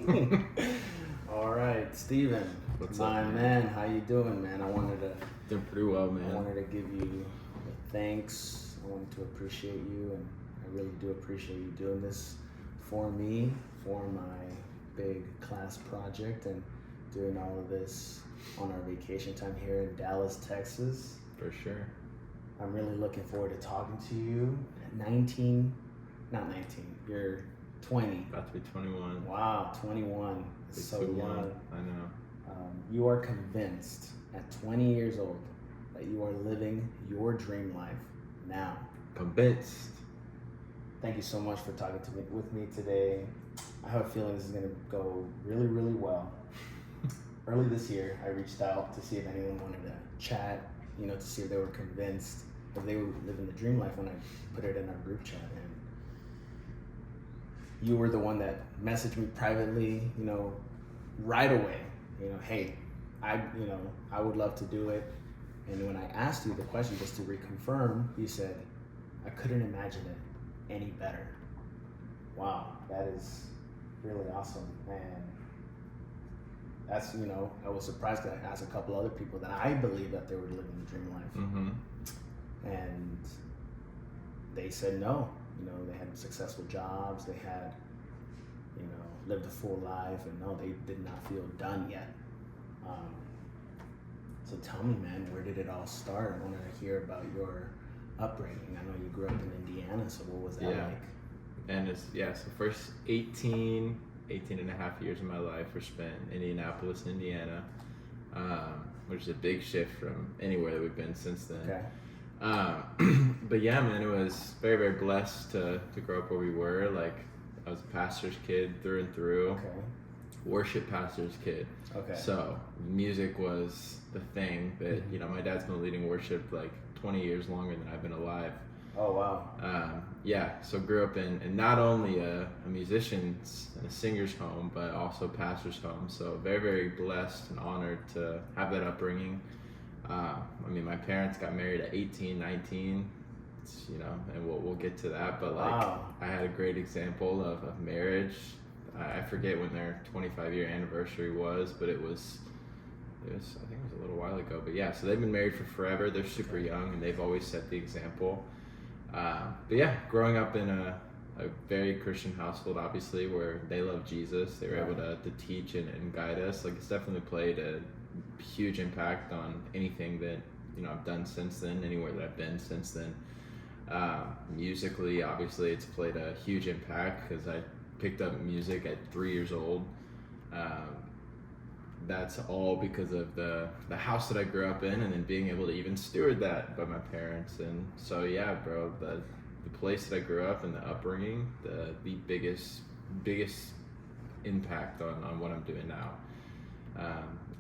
All right, Steven, What's my up, man, how you doing, man? I wanted to Doing pretty well, I man. wanted to give you thanks. I wanted to appreciate you, and I really do appreciate you doing this for me, for my big class project, and doing all of this on our vacation time here in Dallas, Texas. For sure. I'm really looking forward to talking to you. At 19, not 19, you're 20. About to be 21. Wow, 21. Big So 2-1. young. I know. You are convinced at 20 years old that you are living your dream life now. Convinced. Thank you so much for talking with me today. I have a feeling this is going to go really, really well. Early this year, I reached out to see if anyone wanted to chat, to see if they were convinced if they were living the dream life when I put it in our group chat. And you were the one that messaged me privately, right away. Hey, I would love to do it. And when I asked you the question just to reconfirm, you said, I couldn't imagine it any better. Wow, that is really awesome. And that's, I was surprised because I asked a couple other people that I believe that they were living the dream life. Mm-hmm. And they said no. They had successful jobs, they had, lived a full life, and no, they did not feel done yet. So tell me, man, where did it all start? I wanted to hear about your upbringing. I know you grew up in Indiana, so what was that like? And so first 18 and a half years of my life were spent in Indianapolis, Indiana, which is a big shift from anywhere that we've been since then. Okay. But yeah, man, it was very, very blessed to grow up where we were. Like, I was a pastor's kid through and through. Okay. Worship pastor's kid. Okay. So music was the thing that, my dad's been leading worship like 20 years longer than I've been alive. Oh, wow. So grew up in not only a musician's and a singer's home, but also pastor's home. So very, very blessed and honored to have that upbringing. My parents got married at 18, 19, and we'll get to that. But Wow. I had a great example of marriage. I forget when their 25-year anniversary was, but it was I think it was a little while ago. But yeah, so they've been married for forever. They're super young, and they've always set the example. But yeah, growing up in a very Christian household, obviously, where they love Jesus, they were able to teach and guide us. Like, it's definitely played a huge impact on anything that I've done since then, anywhere that I've been since then. Musically, obviously, it's played a huge impact because I picked up music at 3 years old. That's all because of the house that I grew up in, and then being able to even steward that by my parents. And so yeah, bro, the place that I grew up and the upbringing, the biggest impact on what I'm doing now.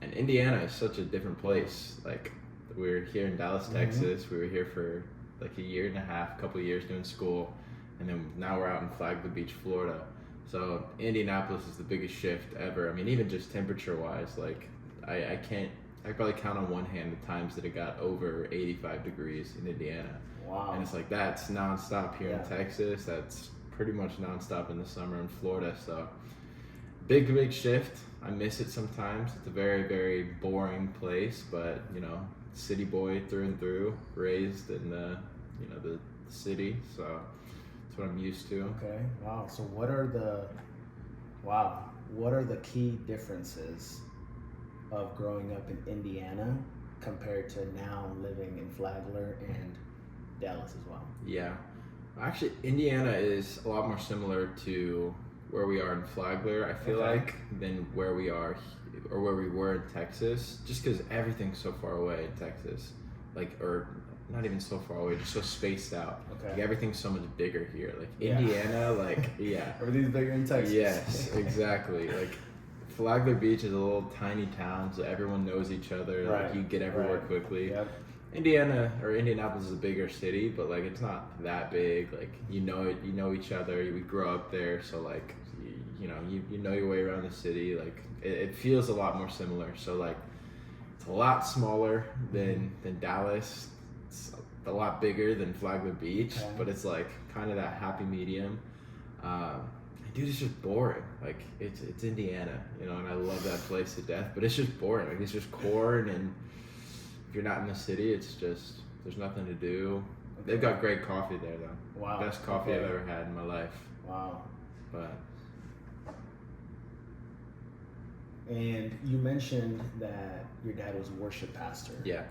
And Indiana is such a different place. Like, we were here in Dallas, Texas. We were here for like a year and a half, couple of years doing school, and then now we're out in Flagler Beach, Florida. So Indianapolis is the biggest shift ever. Even just temperature-wise, like I probably count on one hand the times that it got over 85 degrees in Indiana. Wow. And it's like, that's nonstop here in Texas. That's pretty much nonstop in the summer in Florida. So big shift. I miss it sometimes. It's a very, very boring place, but city boy through and through, raised in the city. So that's what I'm used to. Okay. Wow. So what are the key differences of growing up in Indiana compared to now living in Flagler and Dallas as well? Yeah. Actually, Indiana is a lot more similar to where we are in Flagler, I feel like, than where we are or where we were in Texas, just because everything's so far away in Texas. Or not even so far away, just so spaced out. Okay. Like, everything's so much bigger here. Like, Indiana, Everything's bigger in Texas. Yes, exactly. Like, Flagler Beach is a little tiny town, so everyone knows each other. Right. Like, you get everywhere quickly. Yep. Indianapolis is a bigger city, but like, it's not that big. Like, you know each other. We grew up there, so like, you know your way around the city. Like, it feels a lot more similar. So like, it's a lot smaller than Dallas. It's a lot bigger than Flagler Beach, but it's like kind of that happy medium. dude, it's just boring. Like it's Indiana, you know, and I love that place to death, but it's just boring. Like it's just corn, and if you're not in the city, it's just there's nothing to do. They've got great coffee there though. Wow. Best coffee Okay. I've ever had in my life. Wow. But And you mentioned that your dad was a worship pastor. yeah,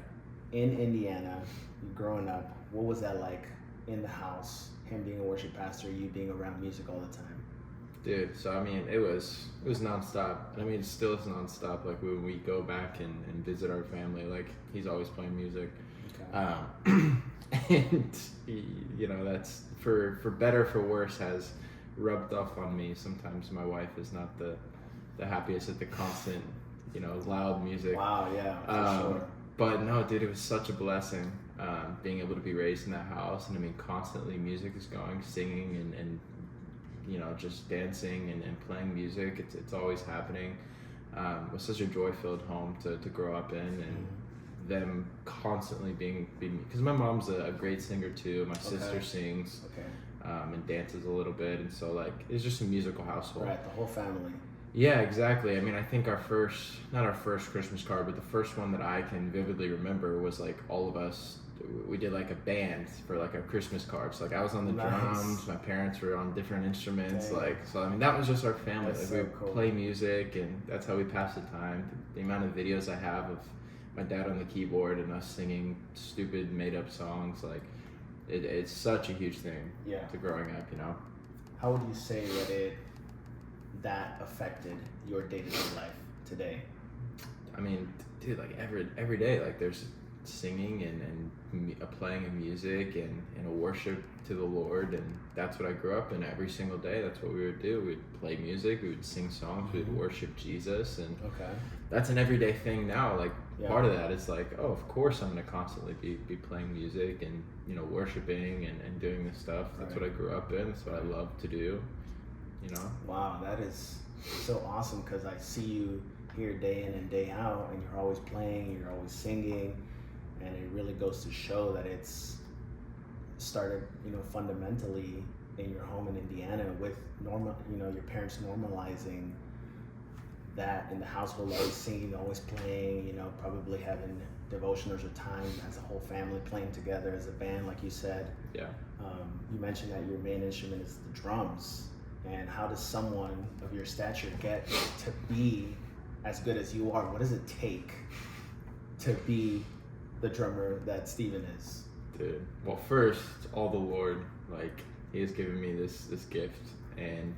In Indiana, you growing up, what was that like in the house? Him being a worship pastor, you being around music all the time. dude. So I mean, it was nonstop. I mean, it still is nonstop. Like when we go back and visit our family, like he's always playing music. Okay. And you know, that's for better or for worse has rubbed off on me. Sometimes my wife is not the happiest at the constant, you know, loud music. Wow. Yeah. For sure. But no, dude, it was such a blessing being able to be raised in that house. And I mean, constantly music is going, singing and you know, just dancing and playing music. It's always happening. It was such a joy-filled home to grow up in, and them constantly being because my mom's a great singer too. My sister sings Okay. and dances a little bit, and so like it's just a musical household. Right. The whole family. Yeah, exactly. I mean, I think not our first Christmas card, but the first one that I can vividly remember was like all of us. We did like a band for like our Christmas cards. Like I was on the Nice. drums, my parents were on different instruments. Dang. Like so, I mean, that was just our family. That's Like so we cool. play music, and that's how we pass the time. The amount of videos I have of my dad on the keyboard and us singing stupid made up songs, like it's such a huge thing Yeah. to growing up. You know. How would you say that affected your day-to-day life today? I mean, dude, like every day, like there's singing and a playing of music and a worship to the Lord, and that's what I grew up in every single day. That's what we would do. We'd play music, we would sing songs, we'd worship Jesus, and Okay. that's an everyday thing now. Like Yeah. part of that is like, oh, of course I'm gonna constantly be playing music and, you know, worshiping and doing this stuff. That's Right. what I grew up in. That's what I love to do. You know. Wow, that is so awesome because I see you here day in and day out, and you're always playing, you're always singing, and it really goes to show that it's started, you know, fundamentally in your home in Indiana with your parents normalizing that in the household, always singing, always playing, you know, probably having devotionals or time as a whole family playing together as a band, like you said. Yeah. You mentioned that your main instrument is the drums. And how does someone of your stature get to be as good as you are? What does it take to be the drummer that Steven is? Dude, well, first, all the Lord, like He has given me this gift, and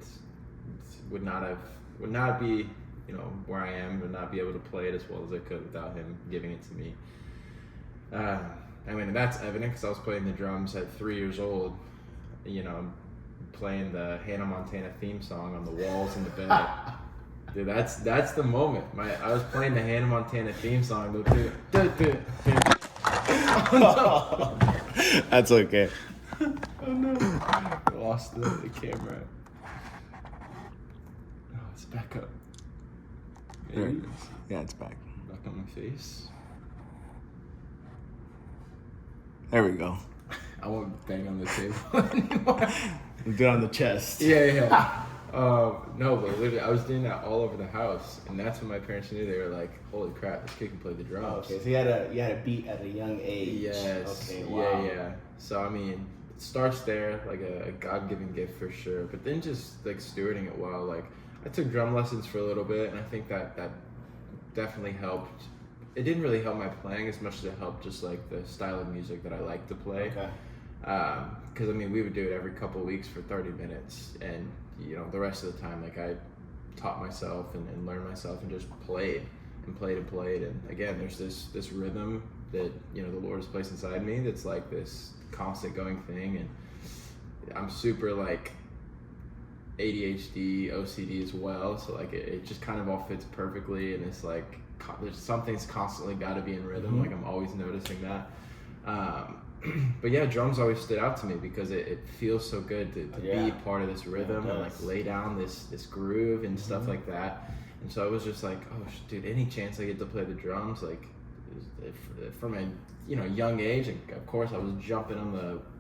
would not be, you know, where I am, would not be able to play it as well as I could without Him giving it to me. I mean, that's evident because I was playing the drums at 3 years old, you know, playing the Hannah Montana theme song on the walls in the bed. Dude, that's the moment. I was playing the Hannah Montana theme song. That's okay. Oh no! I lost the camera. Oh, it's back up. There it Maybe. Yeah, it's back. Back on my face. There we go. I won't bang on the table anymore. Do it on the chest. Yeah. No, but literally, I was doing that all over the house, and that's when my parents knew. They were like, "Holy crap, this kid can play the drums." Oh, okay, so you had a beat at a young age. Yes. Okay. Wow. Yeah. So I mean, it starts there, like a God-given gift for sure. But then just like stewarding it well. Like I took drum lessons for a little bit, and I think that definitely helped. It didn't really help my playing as much as it helped just like the style of music that I like to play. Okay. Because I mean, we would do it every couple of weeks for 30 minutes, and you know, the rest of the time, like I taught myself and learned myself and just played. And again, there's this rhythm that, you know, the Lord has placed inside me that's like this constant going thing, and I'm super like ADHD, OCD as well, so like it just kind of all fits perfectly, and it's like there's something's constantly got to be in rhythm. Mm-hmm. Like I'm always noticing that. But yeah, drums always stood out to me because it feels so good to be part of this rhythm and like lay down this groove and stuff like that. And so I was just like, oh dude, any chance I get to play the drums, like from a, you know, young age, and of course I was jumping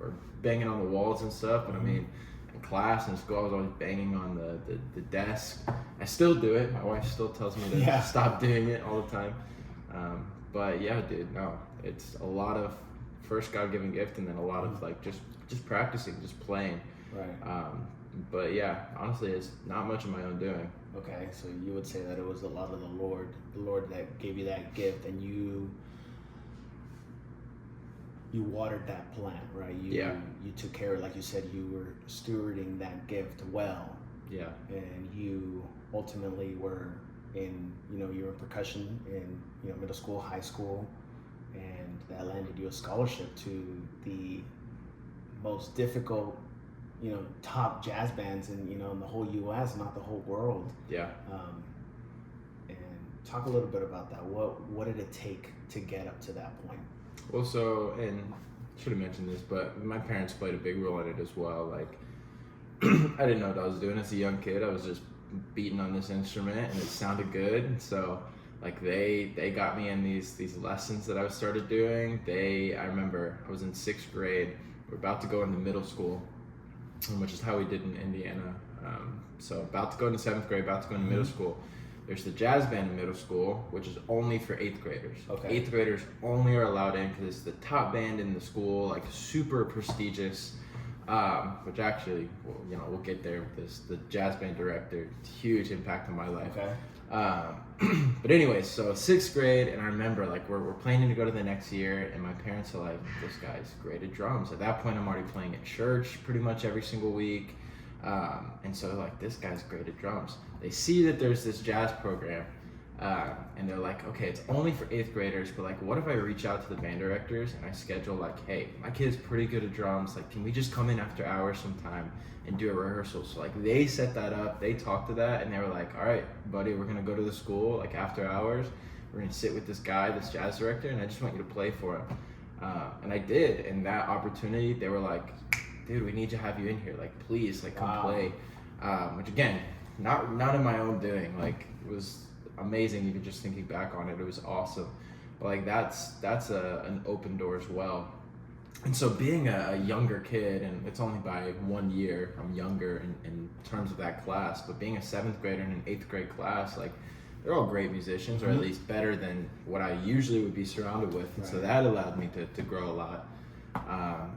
or banging on the walls and stuff. But I mean, in class and school, I was always banging on the desk. I still do it. My wife still tells me to stop doing it all the time. But yeah, dude, no, it's a lot of first God-given gift, and then a lot of like just practicing, just playing. Right. But yeah, honestly, it's not much of my own doing. Okay, so you would say that it was a lot of the Lord that gave you that gift, and you watered that plant, right? You took care of, like you said, you were stewarding that gift well. Yeah. And you ultimately were in, you were in percussion in, middle school, high school, and that landed you a scholarship to the most difficult, top jazz bands in, in the whole U.S., not the whole world. Yeah. And talk a little bit about that. What did it take to get up to that point? Well, so, and I should have mentioned this, but my parents played a big role in it as well. Like, I didn't know what I was doing as a young kid. I was just beating on this instrument, and it sounded good. So, like, they got me in these lessons that I started doing. I remember I was in 6th grade. We're about to go into middle school, which is how we did in Indiana. So about to go into 7th grade, about to go into middle school. There's the jazz band in middle school, which is only for 8th graders. Okay. 8th graders only are allowed in because it's the top band in the school, like super prestigious. Which actually, we'll get there with this. The jazz band director, huge impact on my life. Okay. But anyways, so 6th grade, and I remember like we're planning to go to the next year, and my parents are like, this guy's great at drums. At that point, I'm already playing at church pretty much every single week. And so like, this guy's great at drums. They see that there's this jazz program, and they're like, okay, it's only for 8th graders, but like, what if I reach out to the band directors and I schedule like, hey, my kid's pretty good at drums, like, can we just come in after hours sometime and do a rehearsal? So like, they set that up, they talked to that, and they were like, all right, buddy, we're gonna go to the school like after hours, we're gonna sit with this guy, this jazz director, and I just want you to play for him. And I did, and that opportunity, they were like, dude, we need to have you in here, like, please, like, come play. Which again, not in my own doing, like, it was amazing. Even just thinking back on it, it was awesome. But like, that's an open door as well. And so being a younger kid, and it's only by 1 year, I'm younger in terms of that class, but being a 7th grader in an 8th grade class, like, they're all great musicians, or at least better than what I usually would be surrounded with. And so that allowed me to grow a lot.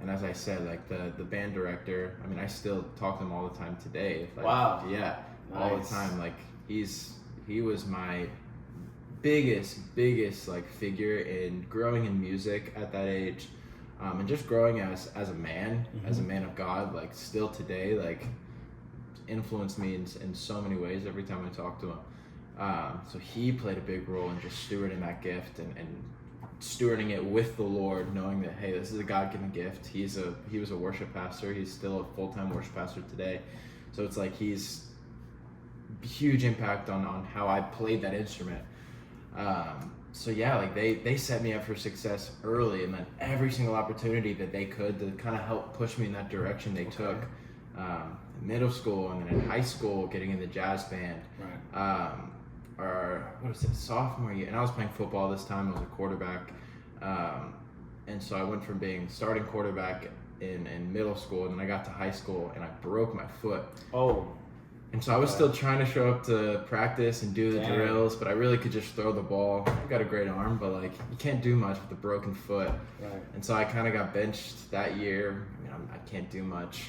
And as I said, like the band director, I mean, I still talk to him all the time today. Like, wow. Yeah, nice. All the time. Like, he was my biggest like figure in growing in music at that age, and just growing as a man, as a man of God. Like, still today, like, influenced me in so many ways every time I talk to him. So he played a big role in just stewarding that gift and stewarding it with the Lord, knowing that, hey, this is a God-given gift. He was a worship pastor. He's still a full-time worship pastor today. So it's like he's huge impact on how I played that instrument. So yeah, like they set me up for success early, and then every single opportunity that they could to kind of help push me in that direction they took. Middle school, and then in high school, getting in the jazz band. Right. Or what is it, sophomore year, and I was playing football this time. I was a quarterback, and so I went from being starting quarterback in middle school, and then I got to high school, and I broke my foot. Oh. And so I was still trying to show up to practice and do the drills, but I really could just throw the ball. I've got a great arm, but like, you can't do much with a broken foot. Right. And so I kind of got benched that year. I can't do much.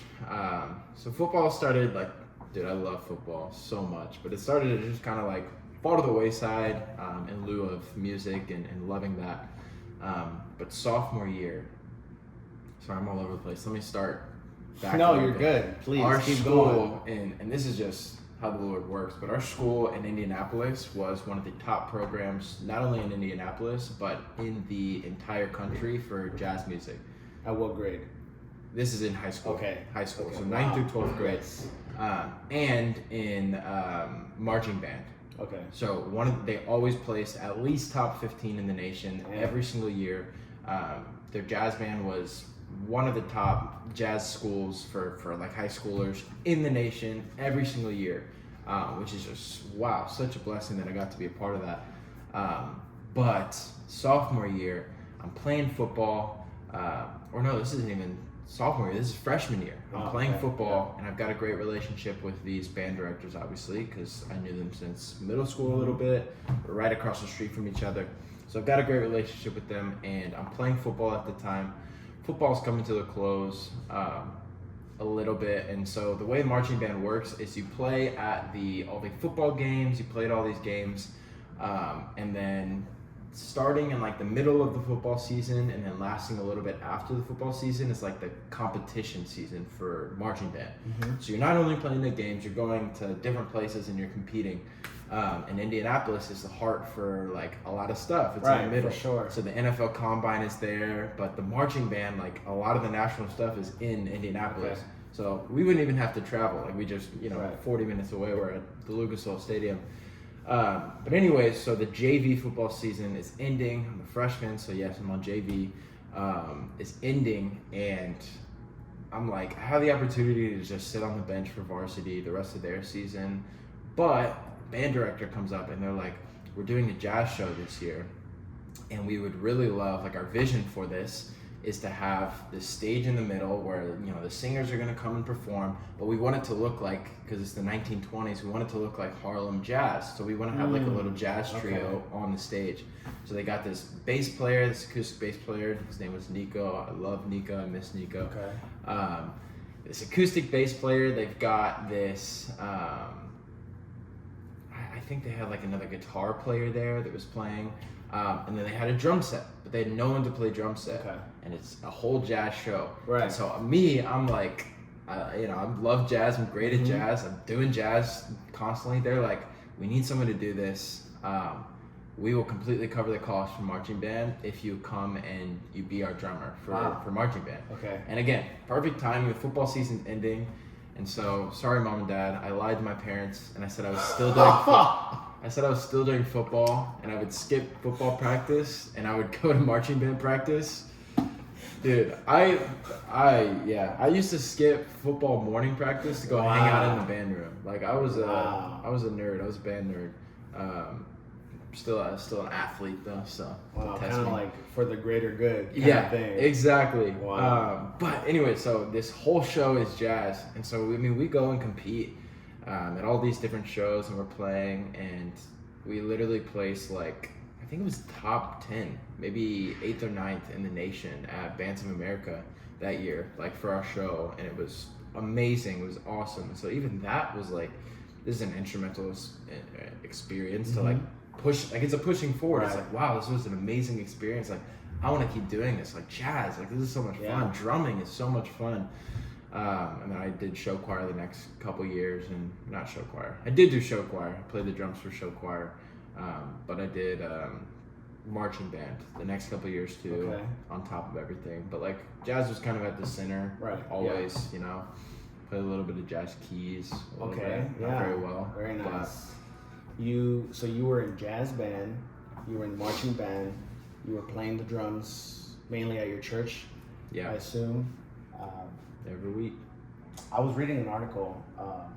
So football started, like, dude, I love football so much, but it started to just kind of like fall to the wayside in lieu of music and loving that. But sophomore year, sorry, I'm all over the place. Let me start back. No, you're good. Please our keep school, going. and this is just how the Lord works, but our school in Indianapolis was one of the top programs, not only in Indianapolis, but in the entire country for jazz music. At what grade? This is in high school. Okay. High school. Okay. So 9th through 12th grade. Yes. And in marching band. Okay. So they always placed at least top 15 in the nation every single year. Their jazz band was one of the top jazz schools for like high schoolers in the nation every single year, which is just, wow, such a blessing that I got to be a part of that. But sophomore year, I'm playing football, or no, this isn't even sophomore year. This is freshman year. I'm playing okay. football, and I've got a great relationship with these band directors, obviously, because I knew them since middle school a little bit. We're right across the street from each other. So I've got a great relationship with them, and I'm playing football at the time. Football's coming to the close a little bit, and so the way marching band works is you play at all the football games, you play at all these games, and then starting in like the middle of the football season and then lasting a little bit after the football season is like the competition season for marching band. So you're not only playing the games, you're going to different places and you're competing. And Indianapolis is the heart for like a lot of stuff. It's in the middle. For sure. So the NFL Combine is there, but the marching band, like a lot of the national stuff is in Indianapolis. Okay. So we wouldn't even have to travel. Like we just, 40 minutes away, we're at the Lucas Oil Stadium. But anyways, so the JV football season is ending. I'm a freshman, so yes, I'm on JV. It's ending, and I'm like, I have the opportunity to just sit on the bench for varsity the rest of their season. But band director comes up and they're like, we're doing a jazz show this year, and we would really love, like, our vision for this is to have this stage in the middle where the singers are going to come and perform, but we want it to look like, because it's the 1920s, we want it to look like Harlem jazz. So we want to have like a little jazz trio on the stage. So they got this bass player, this acoustic bass player. His name was Nico. I love Nico. I miss Nico. Okay. This acoustic bass player. They've got this. I think they had like another guitar player there that was playing. And then they had a drum set, but they had no one to play drum set. Okay. And it's a whole jazz show. Right. And so me, I'm like, I love jazz. I'm great at jazz. I'm doing jazz constantly. They're like, we need someone to do this. We will completely cover the cost for marching band if you come and you be our drummer for marching band. Okay. And again, perfect timing with football season ending. And so, sorry, Mom and Dad, I lied to my parents and I said I was still doing football, and I would skip football practice and I would go to marching band practice. Dude, I used to skip football morning practice to go hang out in the band room. Like I was a nerd. I was a band nerd. Still an athlete though. So kind of like for the greater good. Kind of thing. Exactly. Wow. But anyway, so this whole show is jazz, and so we go and compete at all these different shows, and we're playing, and we literally placed like, I think it was top 10, maybe 8th or 9th in the nation at Bands of America that year, like for our show, and it was amazing. It was awesome. And so even that was like, this is an instrumental experience to like push, like it's a pushing forward. It's like, wow, this was an amazing experience. Like I want to keep doing this, like jazz, like this is so much fun. Drumming is so much fun. And then I did show choir the next couple years, and not show choir. I did do show choir. I played the drums for show choir. But I did marching band the next couple of years too, on top of everything. But like jazz was kind of at the center, always. Played a little bit of jazz keys. Not very well. Very nice. So you were in jazz band, you were in marching band, you were playing the drums mainly at your church. I assume. Every week. I was reading an article.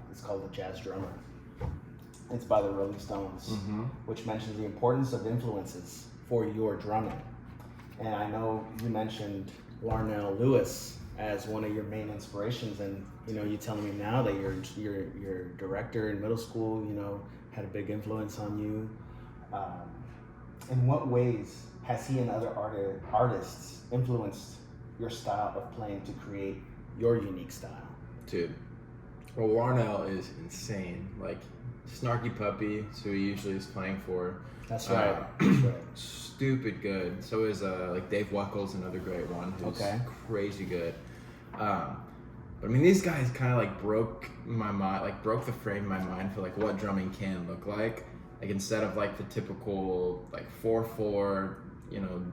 It's called The Jazz Drummer. It's by the Rolling Stones, which mentions the importance of influences for your drumming. And I know you mentioned Larnell Lewis as one of your main inspirations, and you telling me now that your director in middle school, had a big influence on you. In what ways has he and other artists influenced your style of playing to create your unique style? Dude, well, Larnell is insane. Like, Snarky Puppy, so he usually is playing for. That's right. Stupid good. So is like Dave Weckles, another great one, who's crazy good. But I mean, these guys kind of like broke my mind, like broke the frame of my mind for like what drumming can look like. Like instead of like the typical like 4/4,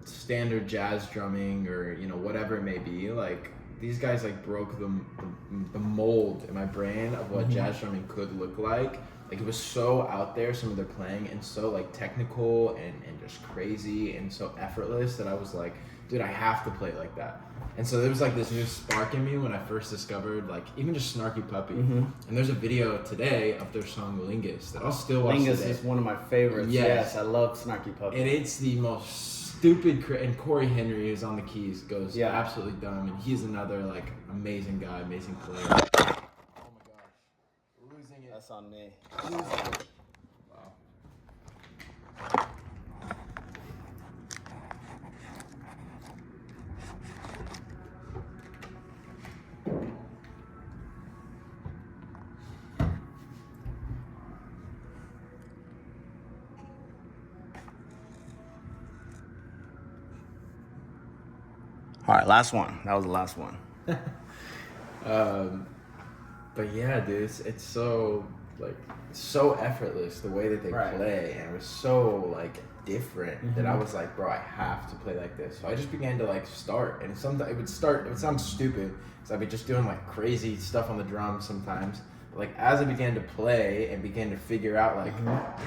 standard jazz drumming or whatever it may be, like these guys like broke the mold in my brain of what jazz drumming could look like. Like it was so out there, some of their playing, and so like technical and just crazy and so effortless that I was like, dude, I have to play like that. And so there was like this new spark in me when I first discovered like even just Snarky Puppy. And there's a video today of their song Lingus that I'll still watch Lingus today. is one of my favorites. Yes, I love Snarky Puppy. And it's the most stupid. And Corey Henry, who's on the keys, goes Yeah. absolutely dumb, and he's another like amazing guy, amazing player. Oh my gosh, we're losing it. That's on me. Wow. All right, last one. That was the last one. But yeah, dude, it's so like so effortless the way that they Right. play, and it was so like different that I was like, bro, I have to play like this. So I just began to like start, and it would sound stupid, because I'd be just doing like crazy stuff on the drums sometimes. But, like as I began to play and began to figure out like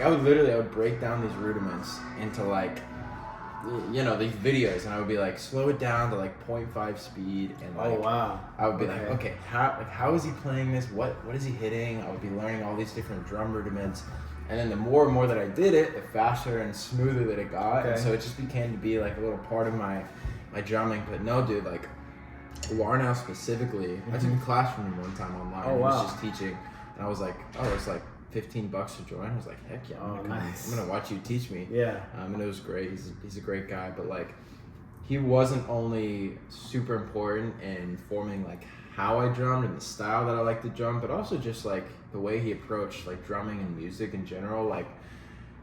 I would break down these rudiments into like, you know, these videos, and I would be like, slow it down to like 0.5 speed, and like, Oh wow. I would be like, okay, how is he playing this? What is he hitting? I would be learning all these different drum rudiments, and then the more and more that I did it, the faster and smoother that it got, and Okay. so it just became to be like a little part of my drumming. But no, dude, like Warnow specifically, I took a class from him one time online. Oh, He wow. was just teaching, and I was like, oh, it's like $15 to join. I was like, heck yeah, Oh, nice. I'm gonna watch you teach me. Yeah. And it was great. He's a great guy, but like, he wasn't only super important in forming like how I drummed and the style that I like to drum, but also just like the way he approached like drumming and music in general. Like,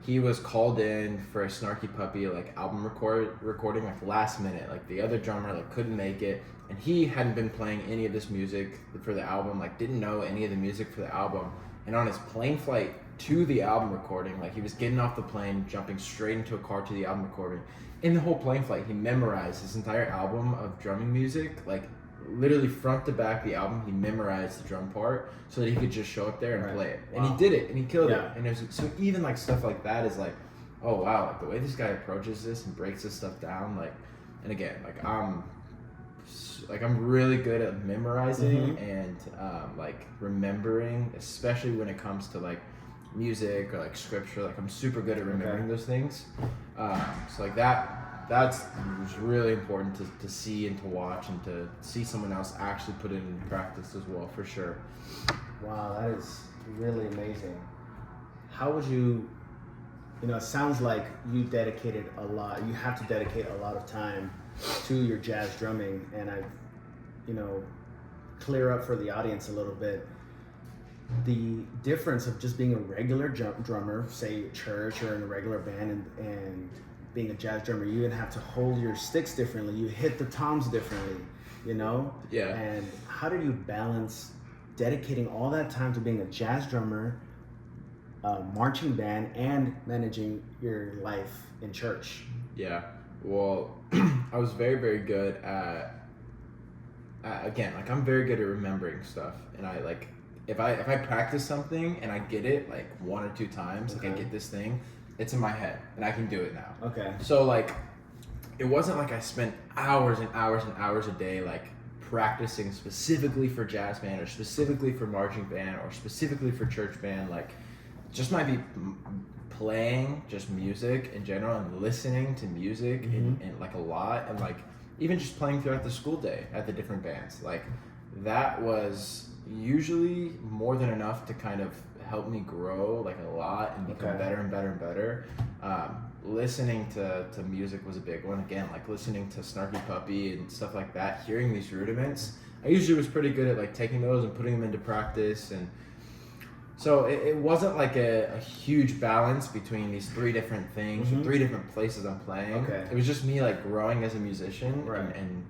he was called in for a Snarky Puppy like album recording like last minute. Like the other drummer like couldn't make it, and he hadn't been playing any of this music for the album. Like, didn't know any of the music for the album. And on his plane flight to the album recording, like he was getting off the plane, jumping straight into a car to the album recording. In the whole plane flight, he memorized his entire album of drumming music, like literally front to back the album. He memorized the drum part so that he could just show up there and Right. play it. Wow. And he did it, and he killed Yeah. it. And so even like stuff like that is like, oh wow, like the way this guy approaches this and breaks this stuff down, like, and again, like I'm really good at memorizing and like remembering, especially when it comes to like music or like scripture. Like, I'm super good at remembering those things. So like that's was really important to see and to watch, and to see someone else actually put it into practice as well, for sure. Wow, that is really amazing. How would you, it sounds like you dedicated a lot, you have to dedicate a lot of time to your jazz drumming, and clear up for the audience a little bit the difference of just being a regular drummer, say church or in a regular band, and being a jazz drummer. You would have to hold your sticks differently, you hit the toms differently, Yeah. And how did you balance dedicating all that time to being a jazz drummer, marching band, and managing your life in church? Yeah. Well, I was very, very good at again, like, I'm very good at remembering stuff, and I like, if I practice something and I get it like one or two times, like I get this thing, it's in my head and I can do it now. Okay. So like, it wasn't like I spent hours and hours and hours a day like practicing specifically for jazz band or specifically for marching band or specifically for church band. Like, just might be playing just music in general and listening to music and like a lot, and like even just playing throughout the school day at the different bands. Like, that was usually more than enough to kind of help me grow like a lot and become better and better and better. Listening to music was a big one. Again, like listening to Snarky Puppy and stuff like that, hearing these rudiments. I usually was pretty good at like taking those and putting them into practice, and so it wasn't like a huge balance between these three different things or three different places I'm playing. Okay. It was just me like growing as a musician Right. and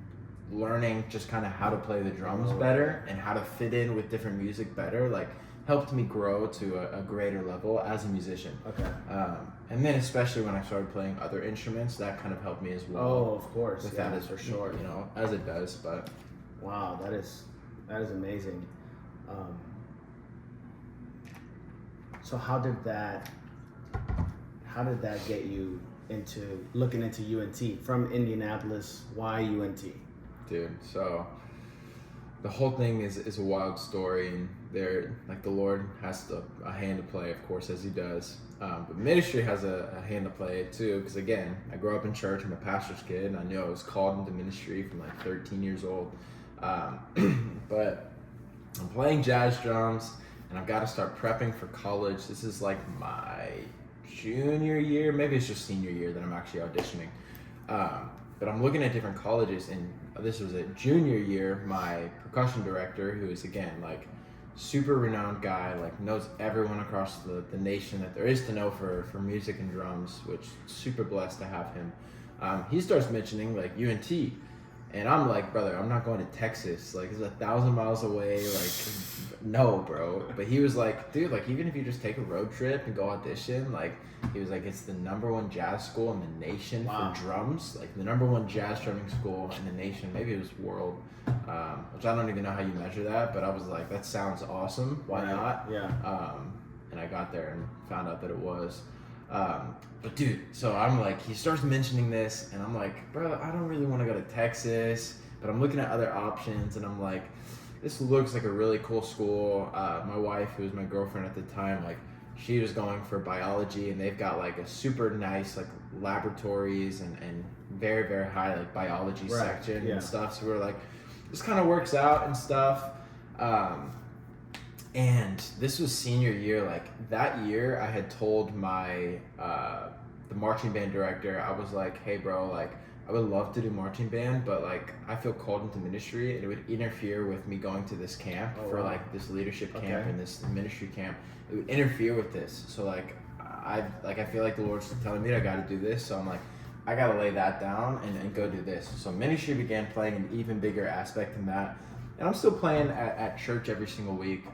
learning just kind of how to play the drums better and how to fit in with different music better. Like, helped me grow to a greater level as a musician. Okay. And then especially when I started playing other instruments, that kind of helped me as well. Oh, of course. With Yeah, that, as for sure. as it does. But Wow, that is amazing. So how did that get you into looking into UNT from Indianapolis? Why UNT? dude, so the whole thing is a wild story, and there, like, the Lord has a hand to play, of course, as He does. But ministry has a hand to play too, because again, I grew up in church. I'm a pastor's kid, and I knew I was called into ministry from like 13 years old. But I'm playing jazz drums, and I've got to start prepping for college. This is like my junior year, maybe it's just senior year that I'm actually auditioning. But I'm looking at different colleges, and this was a junior year. My percussion director, who is again like super renowned guy, like knows everyone across the nation that there is to know for music and drums, which super blessed to have him. He starts mentioning like UNT, and I'm like, brother, I'm not going to Texas. Like, it's 1,000 miles away. Like, no, bro. But he was like, dude, like, even if you just take a road trip and go audition, like, he was like, it's the #1 jazz school in the nation for drums. Like, the #1 jazz drumming school in the nation. Maybe it was world, which I don't even know how you measure that. But I was like, that sounds awesome. Why not? Yeah. And I got there and found out that it was. But dude, so I'm like, he starts mentioning this, and I'm like, bro, I don't really want to go to Texas, but I'm looking at other options, and I'm like, this looks like a really cool school. My wife, who was my girlfriend at the time, like, she was going for biology, and they've got like a super nice like laboratories and very, very high like biology section and stuff. So we're like, this kind of works out and stuff. And this was senior year. Like, that year I had told my the marching band director, I was like, hey bro, like, I would love to do marching band, but like, I feel called into ministry, and it would interfere with me going to this camp like this leadership camp and this ministry camp. It would interfere with this. So like, I feel like the Lord's telling me that I got to do this. So I'm like, I got to lay that down and go do this. So ministry began playing an even bigger aspect in that. And I'm still playing at church every single week.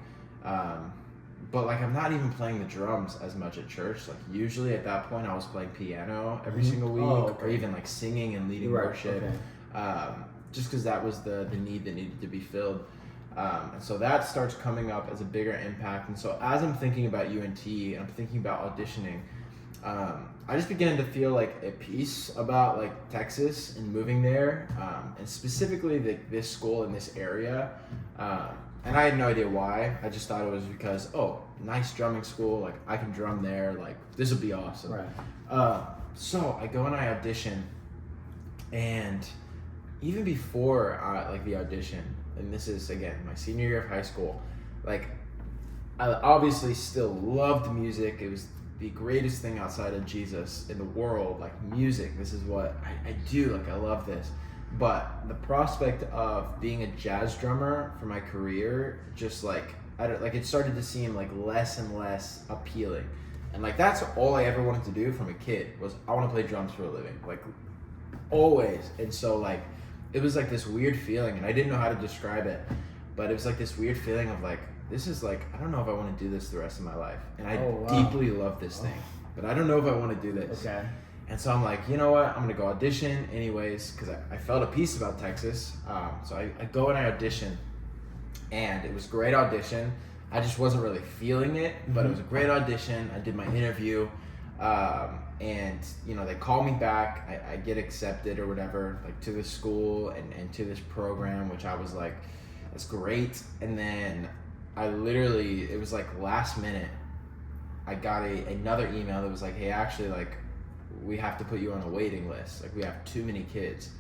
But like, I'm not even playing the drums as much at church. Like, usually at that point I was playing piano every single week, or even like singing and leading worship. Just because that was the need that needed to be filled. And so that starts coming up as a bigger impact. And so as I'm thinking about UNT and I'm thinking about auditioning, I just began to feel like at peace about like Texas and moving there, and specifically this school in this area. And I had no idea why. I just thought it was because, nice drumming school, like I can drum there, like this would be awesome. So I go and I audition, and even before like the audition, and this is again my senior year of high school, like I obviously still loved music. It was the greatest thing outside of Jesus in the world, like music. This is what I do, like I love this. But the prospect of being a jazz drummer for my career, just like, it started to seem like less and less appealing. And like, that's all I ever wanted to do from a kid, was I want to play drums for a living, like always. And so like, it was like this weird feeling, and I didn't know how to describe it, but it was like this weird feeling of like, this is like, I don't know if I want to do this the rest of my life. And I deeply love this thing, but I don't know if I want to do this. And so I'm like, you know what? I'm going to go audition anyways, because I felt a piece about Texas. So I go and I audition, and it was a great audition. I just wasn't really feeling it, but it was a great audition. I did my interview, and they call me back. I get accepted or whatever, like to this school and to this program, which I was like, that's great. And then it was like last minute, I got another email that was like, hey, actually, like, we have to put you on a waiting list. Like, we have too many kids.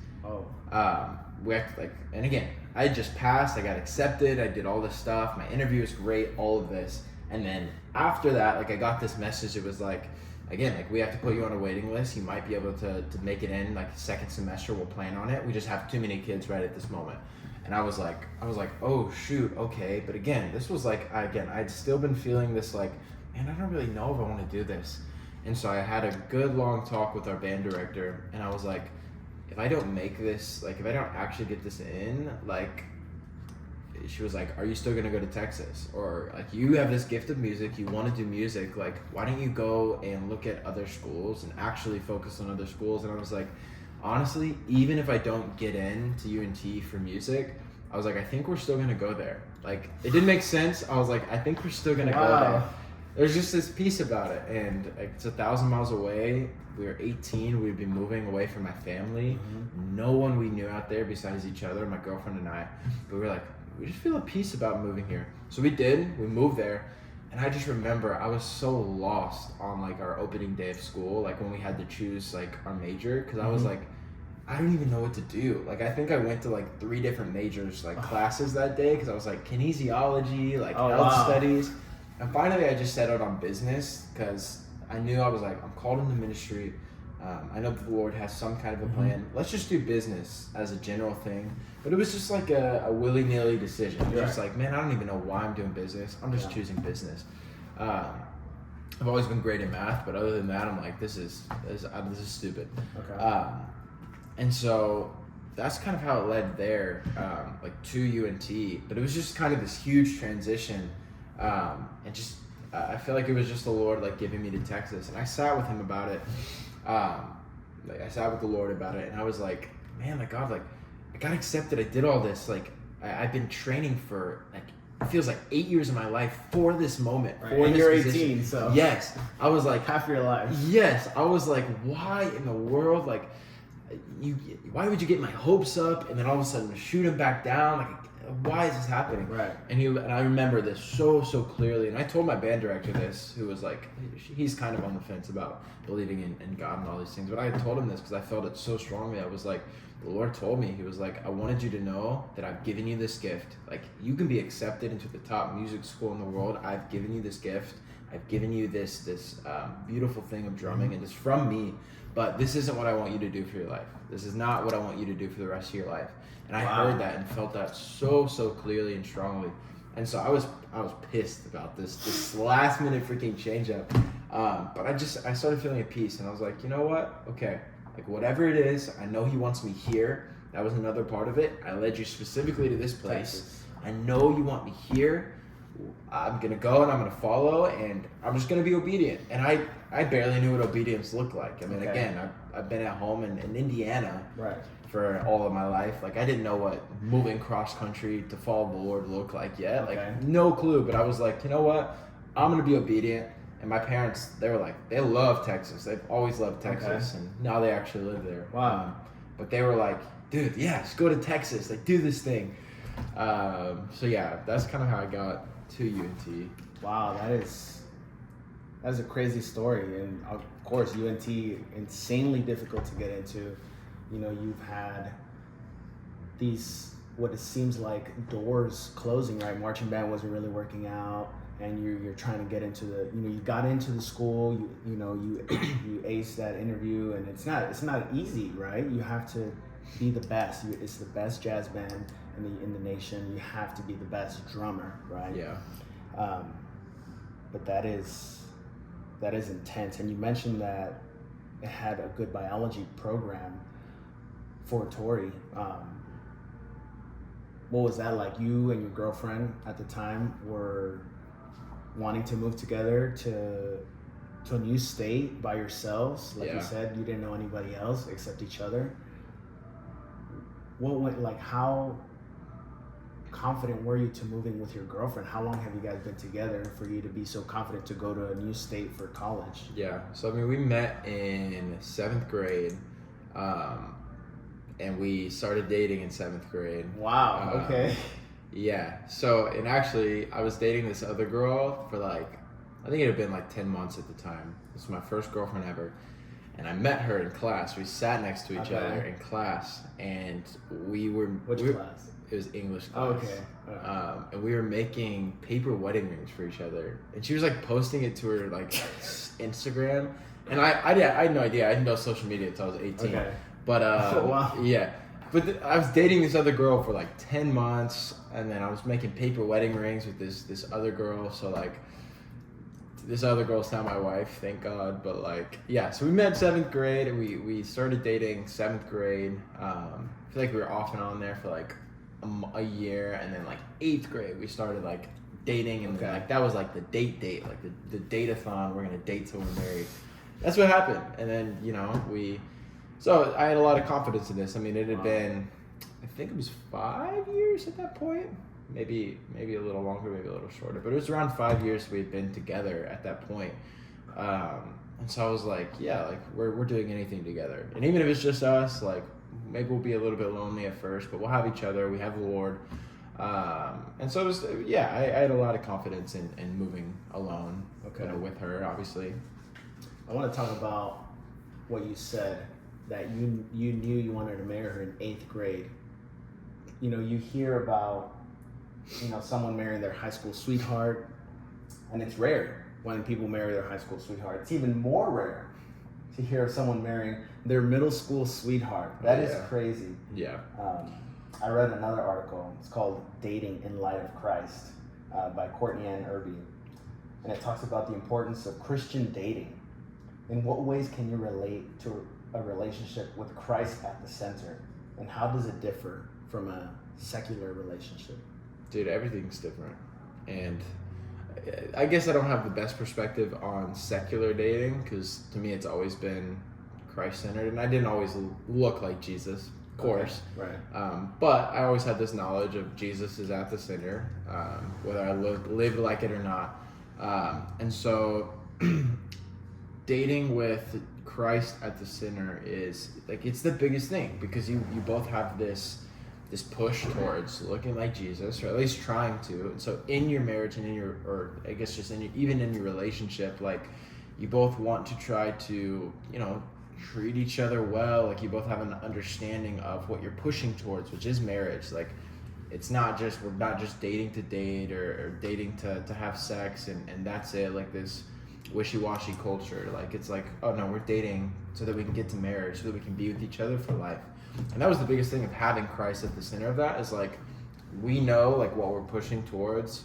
We have to, like, and again, I just passed, I got accepted, I did all this stuff, my interview was great, all of this. And then after that, like, I got this message. It was like, again, like, we have to put you on a waiting list. You might be able to make it in like second semester. We'll plan on it. We just have too many kids right at this moment. And I was like, oh shoot, okay. But again, this was like, I'd still been feeling this like, man, I don't really know if I want to do this. And so I had a good long talk with our band director, and I was like, if I don't make this, like if I don't actually get this in, like, she was like, are you still gonna go to Texas? Or like, you have this gift of music, you want to do music, like why don't you go and look at other schools and actually focus on other schools? And I was like, honestly, even if I don't get into UNT for music, I was like, I think we're still gonna go there. Like, it didn't make sense. I was like, I think we're still gonna go there. There's just this piece about it, and like, it's 1,000 miles away. We were 18. We'd be moving away from my family. No one we knew out there besides each other, my girlfriend and I. But we were like, we just feel a peace about moving here. So we did. We moved there. And I just remember I was so lost on like our opening day of school, like when we had to choose like our major, because I was like, I don't even know what to do. Like I think I went to like 3 different majors, like classes that day, because I was like kinesiology, like health studies, and finally I just settled on business because I knew I was like, I'm called into ministry. I know the Lord has some kind of a plan. Let's just do business as a general thing. But it was just like a willy-nilly decision. It was just like, man, I don't even know why I'm doing business. I'm just choosing business. I've always been great in math, but other than that, I'm like, this is stupid. Okay. And so that's kind of how it led there, like to UNT. But it was just kind of this huge transition, and just I feel like it was just the Lord like giving me to Texas. And I sat with him about it. Like I sat with the Lord about it, and I was like, man, like God, like I got accepted. I did all this. Like I've been training for like it feels like 8 years of my life for this moment. Right. For And this you're position. 18, so yes, I was like half your life. Yes, I was like, why in the world, like why would you get my hopes up and then all of a sudden shoot them back down? Like, why is this happening? Right. And I remember this so clearly. And I told my band director this, who was like, he's kind of on the fence about believing in God and all these things. But I told him this because I felt it so strongly. I was like, the Lord told me, he was like, I wanted you to know that I've given you this gift. Like, you can be accepted into the top music school in the world. I've given you this gift. I've given you this beautiful thing of drumming, and it's from me. But this isn't what I want you to do for your life. This is not what I want you to do for the rest of your life. And I heard that and felt that so clearly and strongly. And so I was pissed about this last minute freaking change up. But I started feeling at peace, and I was like, you know what? Okay, like whatever it is, I know he wants me here. That was another part of it. I led you specifically to this place. Texas. I know you want me here. I'm gonna go and I'm gonna follow, and I'm just gonna be obedient. And I barely knew what obedience looked like. I mean, again, I've been at home in Indiana Right. for all of my life. Like I didn't know what moving cross country to follow the Lord looked like yet. Okay. Like no clue. But I was like, you know what? I'm gonna be obedient. And my parents, they were like, they love Texas. They've always loved Texas, and now they actually live there. Wow. But they were like, dude, yeah, just go to Texas. Like do this thing. So yeah, that's kind of how I got to UNT. Wow, that's a crazy story, and of course UNT insanely difficult to get into. You know, you've had these what it seems like doors closing, right? Marching band wasn't really working out, and you're trying to get into the, you know, you got into the school, you aced that interview, and it's not easy, right? You have to be the best. It's the best jazz band in the nation. You have to be the best drummer, right? Yeah. But that is intense. And you mentioned that it had a good biology program for Tori. What was that like? You and your girlfriend at the time were wanting to move together to a new state by yourselves. Like you said, you didn't know anybody else except each other. How confident were you to moving with your girlfriend? How long have you guys been together for you to be so confident to go to a new state for college? Yeah, so I mean, we met in 7th grade, and we started dating in 7th grade. Wow, okay. Yeah, so, and actually, I was dating this other girl for like, I think it had been like 10 months at the time. This was my first girlfriend ever. And I met her in class. We sat next to each other in class, and we were... Which class? It was English class. Oh, okay. And we were making paper wedding rings for each other. And she was like posting it to her like Instagram. And I had no idea. I didn't know social media until I was 18. Okay. But wow. Yeah. But I was dating this other girl for like 10 months, and then I was making paper wedding rings with this other girl. So like, this other girl's now my wife, thank God. But like, yeah, so we met 7th grade, and we started dating 7th grade. I feel like we were off and on there for like a year, and then like 8th grade we started like dating, and like that was like the date, like the date-a-thon. We're gonna date till we're married. That's what happened. And then, you know, so I had a lot of confidence in this. I mean, it had been, I think it was 5 years at that point. Maybe a little longer, maybe a little shorter, but it was around 5 years we had been together at that point. And so I was like, yeah, like we're doing anything together. And even if it's just us, like maybe we'll be a little bit lonely at first, but we'll have each other. We have the Lord. And so it was, yeah, I had a lot of confidence in moving alone, Okay. with her, obviously. I want to talk about what you said, that you knew you wanted to marry her in 8th grade. You know, you hear about, you know, someone marrying their high school sweetheart, and it's rare when people marry their high school sweetheart. It's even more rare to hear of someone marrying their middle school sweetheart. That is crazy. Yeah. I read another article. It's called Dating in Light of Christ by Courtney Ann Irby. And it talks about the importance of Christian dating. In what ways can you relate to a relationship with Christ at the center? And how does it differ from a secular relationship? Dude, everything's different. And I guess I don't have the best perspective on secular dating, because to me it's always been Christ-centered, and I didn't always look like Jesus, of course. Okay, right. But I always had this knowledge of Jesus is at the center, whether I lived like it or not. And so dating with Christ at the center is like, it's the biggest thing, because you both have this push towards looking like Jesus, or at least trying to. And so in your marriage and or I guess just even in your relationship, like, you both want to try to, you know, treat each other well. Like, you both have an understanding of what you're pushing towards, which is marriage. Like, it's not just, we're not just dating to date or dating to have sex and that's it, like this wishy-washy culture. Like, it's like, oh no, we're dating so that we can get to marriage, so that we can be with each other for life. And that was the biggest thing of having Christ at the center of that, is like, we know like what we're pushing towards.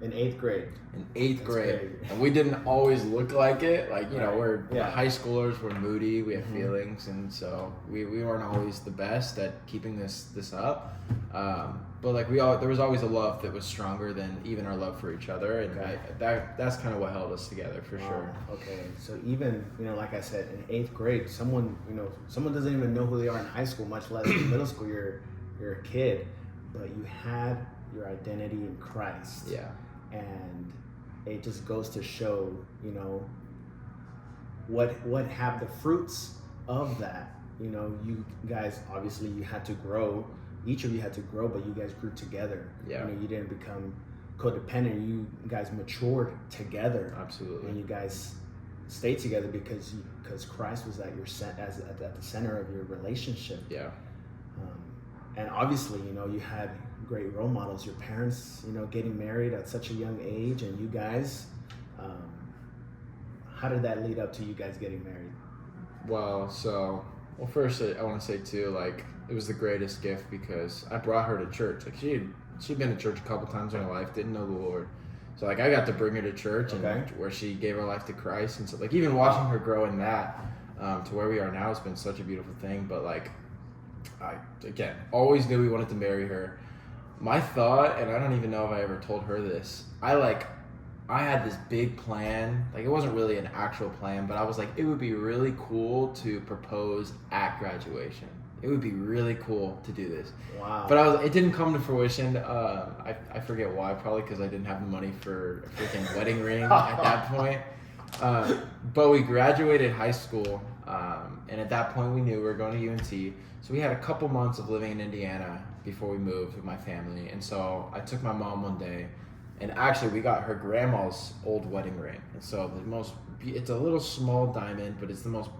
In 8th grade. In 8th grade. And we didn't always look like it. Like, you know, we're high schoolers, we're moody, we have feelings, and so we weren't always the best at keeping this up. But like, there was always a love that was stronger than even our love for each other, and that's kind of what held us together, for sure. Okay, so even, you know, like I said, in 8th grade, someone doesn't even know who they are in high school, much less in middle school. You're a kid, but you had your identity in Christ. Yeah. And it just goes to show, you know, what have the fruits of that. You know, you guys, obviously you had to grow. Each of you had to grow, but you guys grew together. Yeah. You know, you didn't become codependent. You guys matured together. Absolutely. And you guys stayed together because Christ was at the center of your relationship. Yeah. And obviously, you know, you had great role models. Your parents, you know, getting married at such a young age, and you guys. How did that lead up to you guys getting married? Well, first I want to say too, like, it was the greatest gift because I brought her to church. Like, she'd been to church a couple times in her life, didn't know the Lord. So like, I got to bring her to church, and where she gave her life to Christ. And so like, even watching her grow in that to where we are now has been such a beautiful thing. But like, I, again, always knew we wanted to marry her. My thought, and I don't even know if I ever told her this, I had this big plan. Like, it wasn't really an actual plan, but I was like, it would be really cool to propose at graduation. It would be really cool to do this. Wow. But it didn't come to fruition. I forget why, probably because I didn't have the money for a freaking wedding ring at that point. But we graduated high school, and at that point we knew we were going to UNT. So we had a couple months of living in Indiana before we moved with my family. And so I took my mom one day, and actually we got her grandma's old wedding ring. And so it's a little small diamond, but it's the most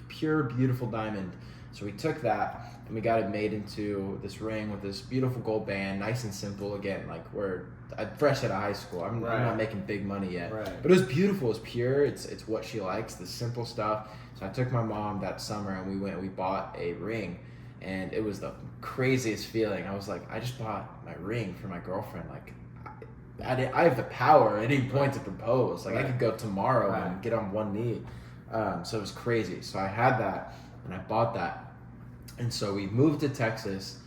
pure, beautiful diamond. So we took that and we got it made into this ring with this beautiful gold band, nice and simple. Again, like, we're fresh out of high school. I'm not making big money yet. Right. But it was beautiful. It's pure. It's what she likes, the simple stuff. So I took my mom that summer and we bought a ring, and it was the craziest feeling. I was like, I just bought my ring for my girlfriend. Like, I have the power at any point to propose. Like, I could go tomorrow and get on one knee. So it was crazy. So I had that, and I bought that. And so we moved to Texas,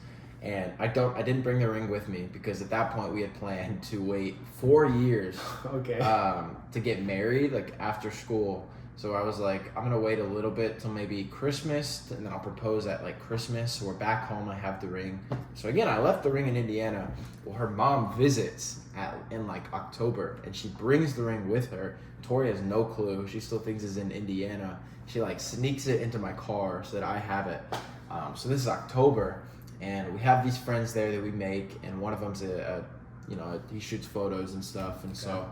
and I didn't bring the ring with me because at that point we had planned to wait 4 years to get married, like, after school. So I was like, I'm gonna wait a little bit till maybe Christmas, and then I'll propose at like Christmas. So we're back home, I have the ring. So again, I left the ring in Indiana. Well, her mom visits in like October, and she brings the ring with her. Tori has no clue. She still thinks it's in Indiana. She like sneaks it into my car so that I have it. So this is October, and we have these friends there that we make, and one of them's he shoots photos and stuff, and so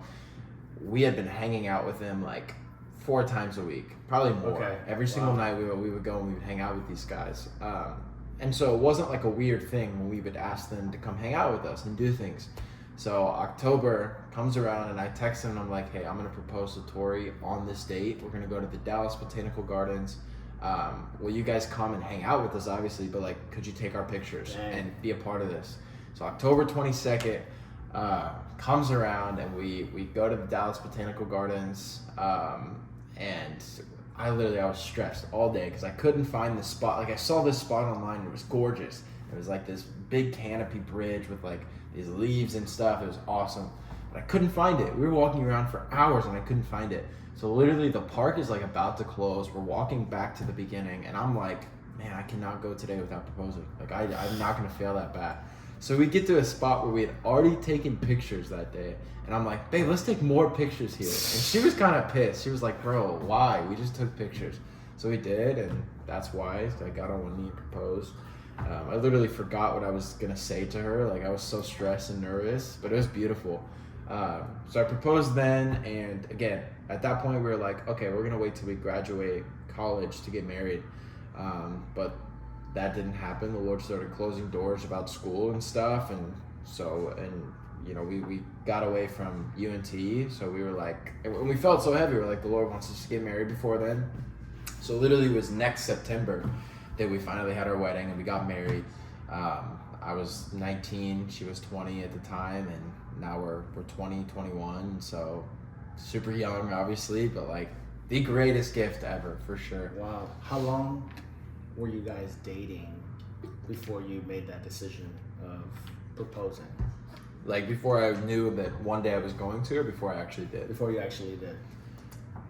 we had been hanging out with him like 4 times a week, probably more. Okay. Every single night we would go and we would hang out with these guys. And so it wasn't like a weird thing when we would ask them to come hang out with us and do things. So October comes around and I text him and I'm like, hey, I'm going to propose to Tori on this date. We're going to go to the Dallas Botanical Gardens. Will you guys come and hang out with us, obviously, but like, could you take our pictures and be a part of this? So October 22nd comes around and we go to the Dallas Botanical Gardens, and I was stressed all day because I couldn't find the spot. Like, I saw this spot online and it was gorgeous. It was like this big canopy bridge with like these leaves and stuff. It was awesome, but I couldn't find it. We were walking around for hours and I couldn't find it. So literally the park is like about to close. We're walking back to the beginning and I'm like, man, I cannot go today without proposing. Like, I'm not going to fail that bad. So we get to a spot where we had already taken pictures that day. And I'm like, babe, let's take more pictures here. And she was kind of pissed. She was like, bro, why? We just took pictures. So we did, and that's why I got on one knee and proposed. I literally forgot what I was going to say to her. Like, I was so stressed and nervous, but it was beautiful. So I proposed then, and again, at that point, we were like, okay, we're going to wait till we graduate college to get married. But that didn't happen. The Lord started closing doors about school and stuff, and we got away from UNT, so we were like, and we felt so heavy, we were like, the Lord wants us to get married before then. So literally it was next September that we finally had our wedding and we got married. I was 19, she was 20 at the time, and now we're 20, 21, so super young, obviously, but like the greatest gift ever, for sure. Wow. How long were you guys dating before you made that decision of proposing? Like, before I knew that one day I was going to, or before I actually did? Before you actually did.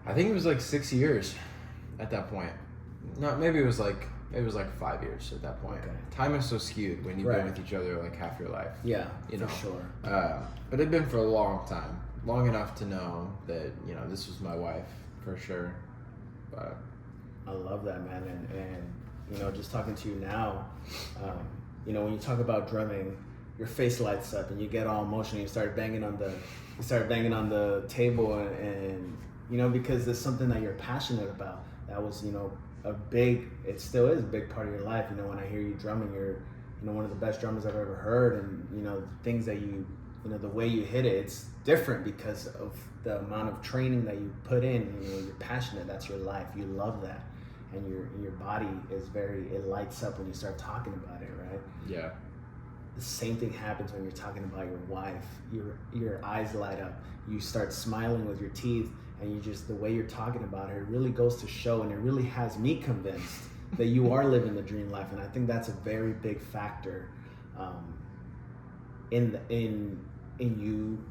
I think it was like 6 years at that point. No, maybe it was like 5 years at that point. Okay. Time is so skewed when you've been with each other like half your life. Yeah, you know? for sure. But it'd been for a long time, long enough to know that, this was my wife for sure. But I love that, man, and just talking to you now, when you talk about drumming, your face lights up and you get all emotional. You start banging on the table, and because it's something that you're passionate about. That was it still is a big part of your life. When I hear you drumming, you're one of the best drummers I've ever heard, and the things that the way you hit it's different because of the amount of training that you put in. You're passionate. That's your life. You love that, and your body is it lights up when you start talking about it, right? Yeah. The same thing happens when you're talking about your wife. Your eyes light up. You start smiling with your teeth, and the way you're talking about her, it really goes to show, and it really has me convinced that you are living the dream life. And I think that's a very big factor in you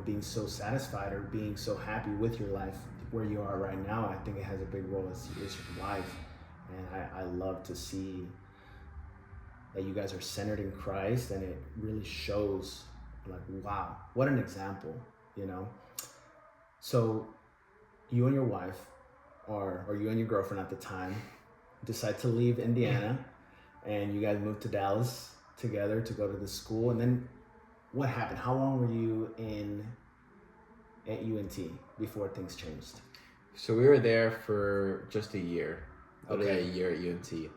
being so satisfied or being so happy with your life where you are right now. I think it has a big role as your wife, and I love to see that you guys are centered in Christ, and it really shows. Like, wow, what an example, So you and your wife, or you and your girlfriend at the time, decide to leave Indiana, and you guys moved to Dallas together to go to the school. And then what happened? How long were you at UNT before things changed? So we were there for just a year. Okay. A year at UNT.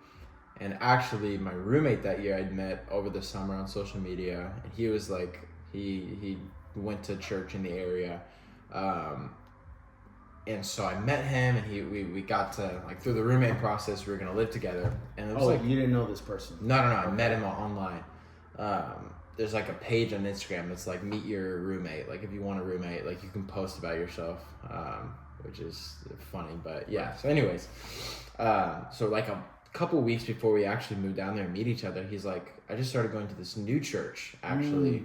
And actually, my roommate that year I'd met over the summer on social media, and he was like, he went to church in the area, and so I met him, and we got to, like, through the roommate process, we were gonna live together, and it was you didn't know this person? No, I met him online. There's like a page on Instagram that's like, meet your roommate. Like, if you want a roommate, like, you can post about yourself, which is funny, but yeah. So anyways, so like a couple weeks before we actually moved down there and meet each other, he's like, I just started going to this new church actually,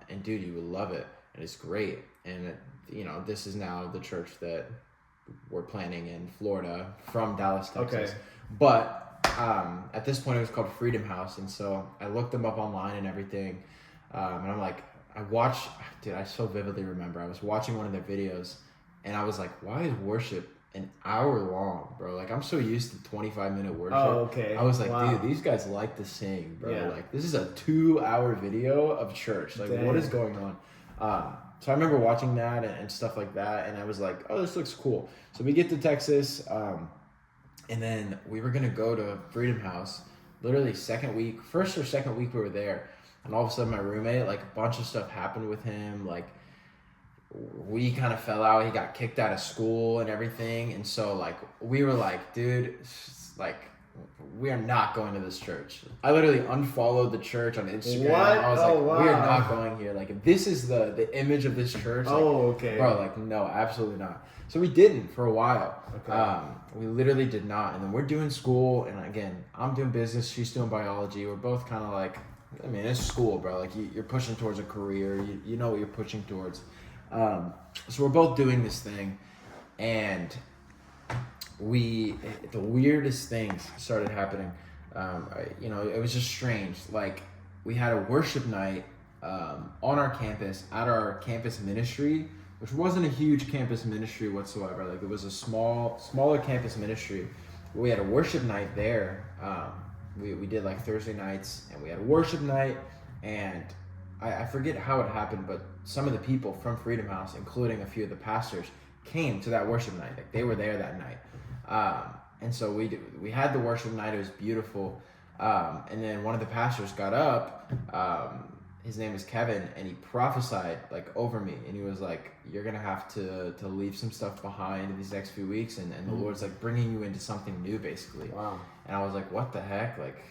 and dude, you would love it, and it's great, and this is now the church that we're planning in Florida from Dallas, Texas. Okay. But at this point it was called Freedom House, and so I looked them up online and everything, and I'm like, I so vividly remember I was watching one of their videos, and I was like, why is worship an hour long, bro. Like, I'm so used to 25-minute worship. Oh, okay. I was like, Wow. dude, these guys like to sing, bro. Yeah. Like, this is a 2-hour video of church. Like, Dang. what is going on? So I remember watching that and stuff like that, and I was like, oh, this looks cool. So we get to Texas, and then we were gonna go to Freedom House. Literally first or second week we were there, and all of a sudden my roommate, like, a bunch of stuff happened with him. Like, we kind of fell out. He got kicked out of school and everything, and so like we were like, dude, like, we are not going to this church. I literally unfollowed the church on Instagram. What? I was Oh, like, we are wow. not going here. Like, if this is the image of this church, like, Oh, okay. bro, like, no, absolutely not. So we didn't for a while. Okay. We literally did not. And then we're doing school, and again, I'm doing business, she's doing biology. We're both kind of like, I mean, it's school, bro. Like, you're pushing towards a career. You know what you're pushing towards. So we're both doing this thing, and the weirdest things started happening. It was just strange. Like, we had a worship night on our campus, at our campus ministry, which wasn't a huge campus ministry whatsoever. Like, it was a smaller campus ministry. We had a worship night there. We did like Thursday nights, and we had a worship night, and I forget how it happened, but some of the people from Freedom House, including a few of the pastors, came to that worship night. Like, they were there that night. And so we had the worship night. It was beautiful. And then one of the pastors got up. His name is Kevin, and he prophesied like over me, and he was like, "You're gonna have to leave some stuff behind in these next few weeks, and the Lord's like bringing you into something new, basically." Wow. And I was like, "What the heck? Like,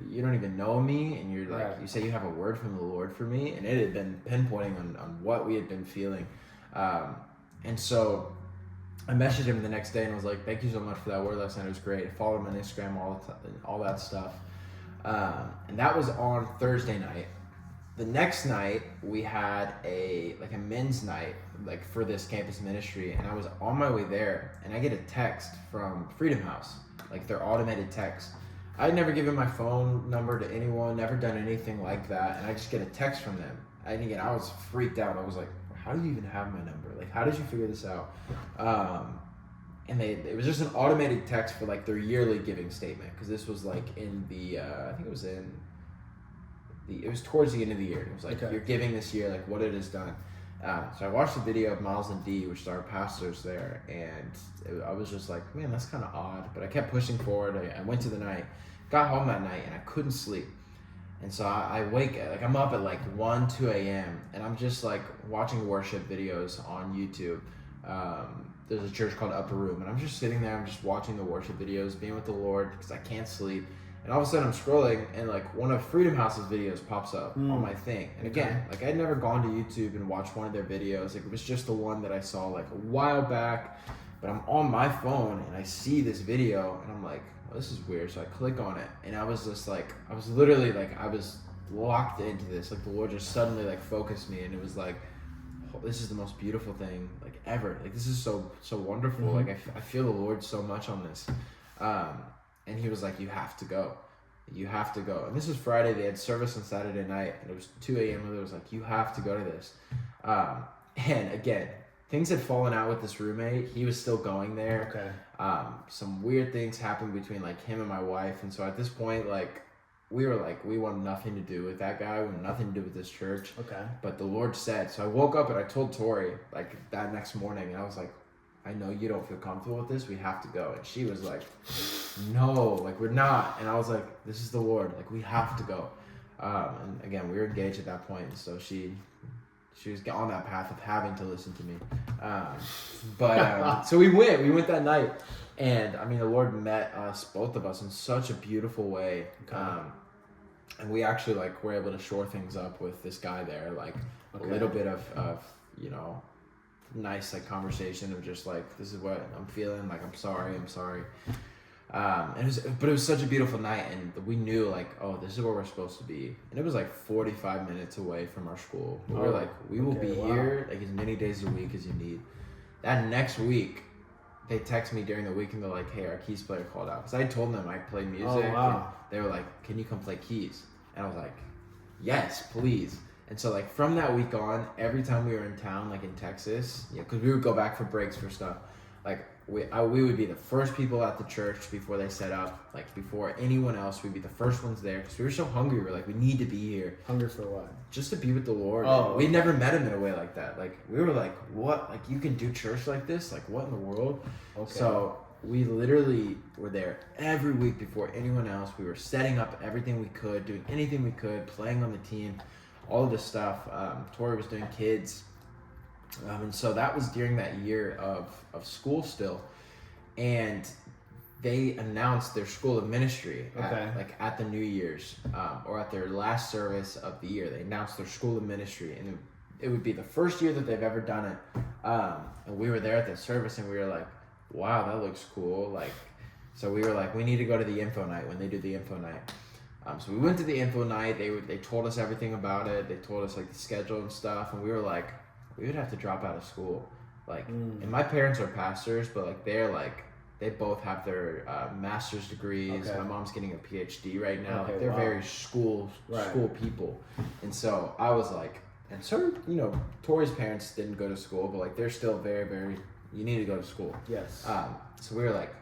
you don't even know me, and you're like, Right. you say you have a word from the Lord for me," and it had been pinpointing on what we had been feeling. And so I messaged him the next day and was like, "Thank you so much for that word last night. It was great." I followed him on Instagram, all that stuff. And that was on Thursday night. The next night we had a men's night, like, for this campus ministry, and I was on my way there, and I get a text from Freedom House, like their automated text. I'd never given my phone number to anyone, never done anything like that, and I just get a text from them. And again, I was freaked out. I was like, how do you even have my number? Like, how did you figure this out? And it was just an automated text for like their yearly giving statement, because this was like in the I think it was towards the end of the year. It was like, You're giving this year, like, what it has done. So I watched the video of Miles and Dee, which are our pastors there, and I was just like, man, that's kind of odd. But I kept pushing forward. I went to the night, got home that night, and I couldn't sleep. And so I wake, like, I'm up at like 1, 2 a.m. and I'm just like watching worship videos on YouTube. There's a church called Upper Room, and I'm just sitting there, I'm just watching the worship videos, being with the Lord, because I can't sleep. And all of a sudden I'm scrolling, and like one of Freedom House's videos pops up on my thing. And again, like, I'd never gone to YouTube and watched one of their videos. Like, it was just the one that I saw like a while back. But I'm on my phone and I see this video, and I'm like, oh, this is weird. So I click on it, and I was just like, I was literally like, I was locked into this. Like, the Lord just suddenly like focused me, and it was like, oh, this is the most beautiful thing like ever. Like, this is so wonderful. Like, I feel the Lord so much on this. And he was like, you have to go. You have to go. And this was Friday. They had service on Saturday night, and it was 2 a.m. and it was like, you have to go to this. And again, things had fallen out with this roommate. He was still going there. Okay. Some weird things happened between like him and my wife. And so at this point, like, we were like, we want nothing to do with that guy. We want nothing to do with this church. Okay. But the Lord said, so I woke up and I told Tori like that next morning, and I was like, I know you don't feel comfortable with this. We have to go. And she was like, no, like, we're not. And I was like, this is the Lord. Like, we have to go. And again, we were engaged at that point. So she was on that path of having to listen to me. So we went that night. And I mean, the Lord met us, both of us, in such a beautiful way. Okay. And we actually like were able to shore things up with this guy there, like a little bit of nice like conversation of just like, this is what I'm feeling, like, I'm sorry. And it was such a beautiful night, and we knew like, oh, this is where we're supposed to be. And it was like 45 minutes away from our school. We were like, we will be here like as many days a week as you need. That next week, they text me during the week, and they're like, hey, our keys player called out, because I told them I play music. Oh, wow. And they were like, can you come play keys? And I was like, yes, please. And so like from that week on, every time we were in town, like in Texas, because we would go back for breaks for stuff, like we would be the first people at the church before they set up, like before anyone else. We'd be the first ones there because we were so hungry. We're like, we need to be here. Hungry for what? Just to be with the Lord. Oh, We'd okay. never met him in a way like that. Like we were like, what? Like you can do church like this? Like what in the world? Okay. So we literally were there every week before anyone else. We were setting up everything we could, doing anything we could, playing on the team, all of this stuff. Tori was doing kids. And so that was during that year of school still. And they announced their school of ministry at the New Year's or at their last service of the year. They announced their school of ministry, and it would be the first year that they've ever done it. And we were there at the service, and we were like, wow, that looks cool. Like, so we were like, we need to go to the info night when they do the info night. So we went to the info night. They told us everything about it. They told us like the schedule and stuff, and we were like, we would have to drop out of school. Like, and my parents are pastors, but like they both have their master's degrees. Okay. My mom's getting a PhD right now. Okay, Like they're wow. very school Right. people, and so I was like, and so Tori's parents didn't go to school, but like they're still very, very. You need to go to school. Yes. So we were like,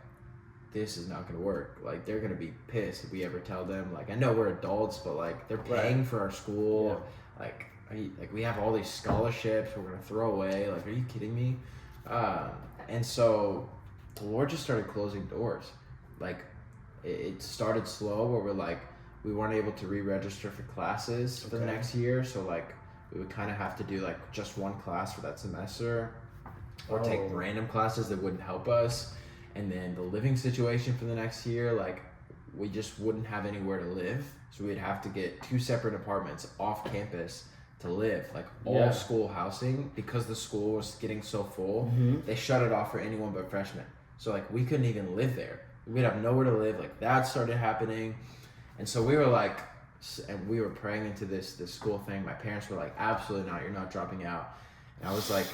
this is not gonna work. Like they're gonna be pissed if we ever tell them. Like I know we're adults, but like they're paying Right. for our school. Yeah. Like we have all these scholarships we're gonna throw away. Like, are you kidding me? And so the Lord just started closing doors. Like it started slow where we're like we weren't able to re-register for classes for the Okay. next year. So like we would kind of have to do like just one class for that semester, or take Oh. random classes that wouldn't help us. And then the living situation for the next year, like we just wouldn't have anywhere to live. So we'd have to get 2 separate apartments off campus to live, like all Yeah. school housing, because the school was getting so full. Mhm. They shut it off for anyone but freshmen. So like we couldn't even live there. We'd have nowhere to live. Like that started happening. And so we were like, and we were praying into this school thing. My parents were like, absolutely not, you're not dropping out. And I was like,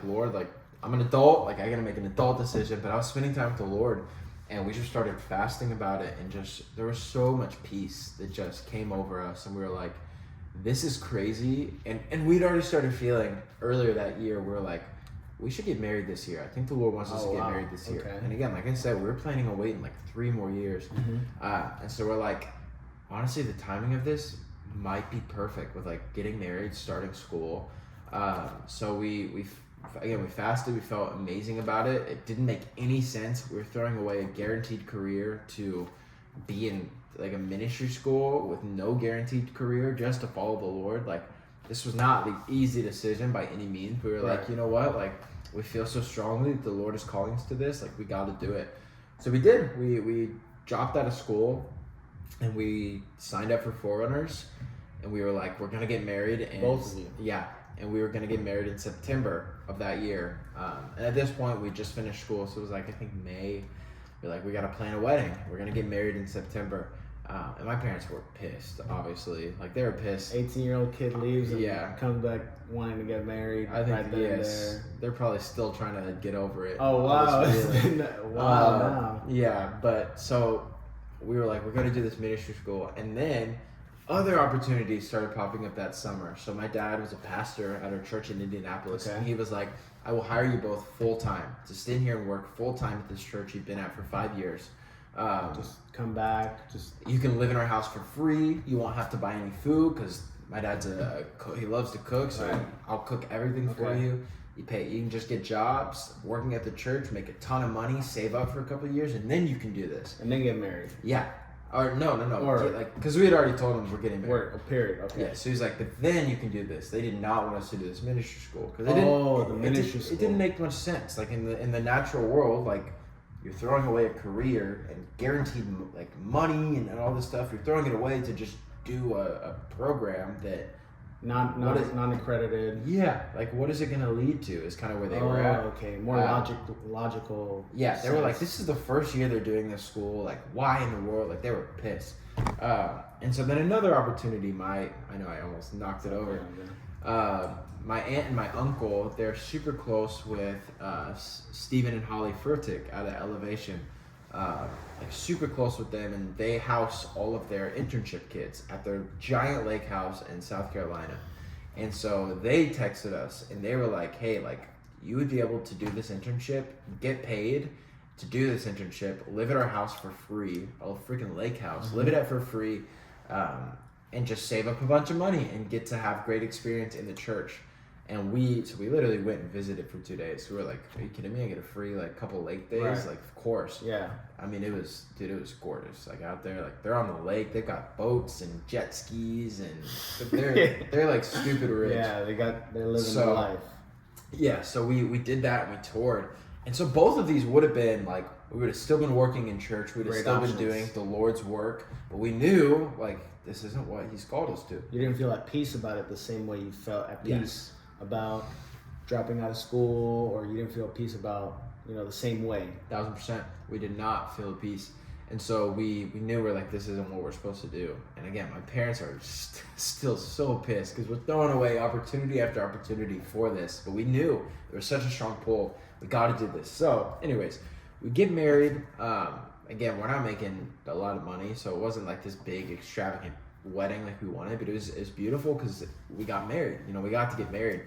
Lord, like I'm an adult, like I gotta make an adult decision. But I was spending time with the Lord, and we just started fasting about it, and just there was so much peace that just came over us, and we were like, this is crazy. And we'd already started feeling earlier that year, we were like, we should get married this year. I think the Lord wants us Oh, to get wow. married this year. Okay. And again, like I said, we were planning on waiting like 3 more years. And so we're like, honestly, the timing of this might be perfect with like getting married, starting school. So we fasted. We felt amazing about it. It didn't make any sense. We were throwing away a guaranteed career to be in like a ministry school with no guaranteed career just to follow the Lord. Like this was not the easy decision by any means. We were like, Right. you know what? Like we feel so strongly that the Lord is calling us to this. Like we got to do it. So we did. We dropped out of school, and we signed up for Forerunners, and we were like, we're gonna get married. And Both of you. Yeah, and we were gonna get married in September of that year. And at this point, we just finished school, so it was like I think May. We're like, we gotta plan a wedding. We're gonna get married in September. And my parents were pissed. Obviously, like they were pissed. 18-year-old kid leaves and Yeah. comes back wanting to get married. I think right then and yes, there. they're probably still trying to get over it. Oh all wow! this It's feeling. been wow. Yeah, but so we were like, we're gonna do this ministry school, and then other opportunities started popping up that summer. So my dad was a pastor at our church in Indianapolis, Okay. and he was like, I will hire you both full time to stay here and work full time at this church you've been at for 5 years. Just come back. Just You can live in our house for free. You won't have to buy any food because my dad's he loves to cook, so Right. I'll cook everything for Okay. you. You can just get jobs, working at the church, make a ton of money, save up for a couple of years, and then you can do this. and then get married. Yeah. Or no. Or- like, because we had already told him we're getting married. Work. Period. Okay. Yeah. So he's like, but then you can do this. They did not want us to do this ministry school because The ministry school. It didn't make much sense. Like in the natural world, like you're throwing away a career and guaranteed like money and all this stuff. You're throwing it away to just do a program that. What is- non-accredited. Yeah. Like what is it going to lead to? Is kind of where they were at. Okay. More logical. Yeah, they were like, sense. this is the first year they're doing this school. Like, why in the world? Like, they were pissed. And so then another opportunity, I know I almost knocked it over. My aunt and my uncle, they're super close with Stephen and Holly Furtick out of Elevation. Like, super close with them, and they house all of their internship kids at their giant lake house in South Carolina. And so they texted us, and they were like, hey, like, you would be able to do this internship, get paid to do this internship, live at our house for free, a freaking lake house, live it at for free, and just save up a bunch of money and get to have great experience in the church. And we literally went and visited for 2 days. We were like, are you kidding me? I get a free like couple lake days? Right. Like, of course. Yeah. I mean, it was gorgeous. Like out there, like they're on the lake. They've got boats and jet skis, and they're like stupid rich. Yeah, they're living their life. Yeah, so we did that and we toured. And so both of these would have been like, we would have still been working in church. We'd have Great still options. been doing the Lord's work. But we knew like this isn't what He's called us to. You didn't feel at peace about it the same way you felt at peace Yes. about dropping out of school, or you didn't feel peace about, the same way. 1000%. We did not feel at peace. And so we knew we're like, this isn't what we're supposed to do. And again, my parents are still so pissed because we're throwing away opportunity after opportunity for this. But we knew there was such a strong pull. We got to do this. So anyways, we get married. Again, we're not making a lot of money. So it wasn't like this big extravagant wedding like we wanted. But it was beautiful because we got married. We got to get married.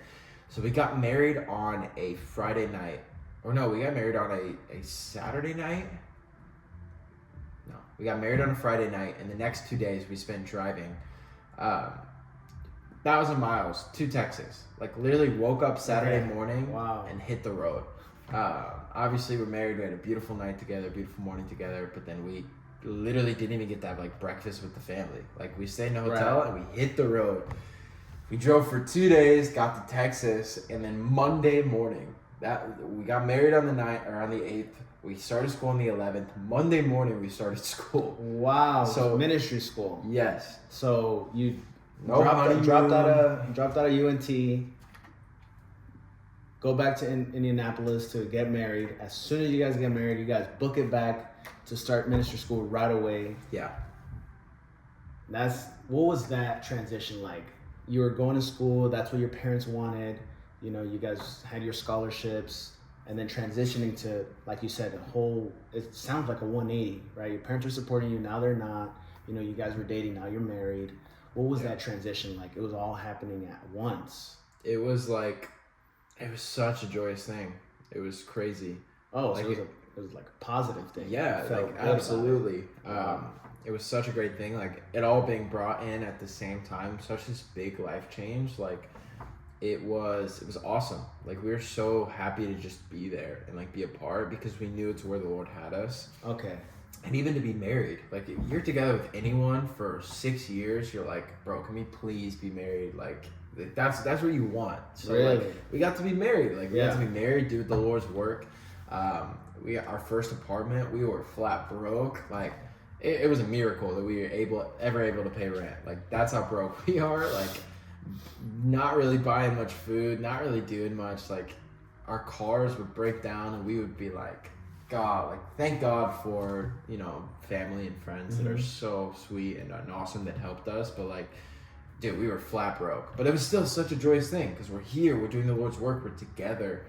So we got married on a Friday night. Or no, we got married on a Saturday night. No, we got married on a Friday night, and the next 2 days we spent driving 1,000 miles to Texas. Like literally woke up Saturday morning Wow. and hit the road. Obviously we're married. We had a beautiful night together, beautiful morning together, but then we literally didn't even get to have like breakfast with the family. Like we stayed in a hotel Right. and we hit the road. We drove for 2 days, got to Texas, and then Monday morning, we got married on the 8th. We started school on the 11th. Monday morning, we started school. Wow. So- So ministry school. Yes. So you No honeymoon. dropped out of UNT. Go back to Indianapolis to get married. As soon as you guys get married, you guys book it back to start ministry school right away. Yeah. What was that transition like? You were going to school. That's what your parents wanted. You guys had your scholarships, and then transitioning to, like you said, it sounds like a 180, right? Your parents are supporting you. Now they're not. You guys were dating. Now you're married. What was that transition like? It was all happening at once. It was such a joyous thing. It was crazy. Oh, Like so it was like a positive thing. Yeah, You felt like good about it. absolutely. Wow. It was such a great thing. Like it all being brought in at the same time, such this big life change. Like it was awesome. Like we were so happy to just be there and like be a part because we knew it's where the Lord had us. Okay. And even to be married, like if you're together with anyone for 6 years, you're like, bro, can we please be married? Like that's what you want. So Really? like, we got to be married. Like we got to Yeah. be married, do the Lord's work. Our first apartment, we were flat broke. Like it was a miracle that we were ever able to pay rent. Like that's how broke we are. Like not really buying much food, not really doing much. Like our cars would break down and we would be like, God, like thank God for, family and friends that are so sweet and awesome that helped us. But like, dude, we were flat broke. But it was still such a joyous thing because we're here, we're doing the Lord's work, we're together.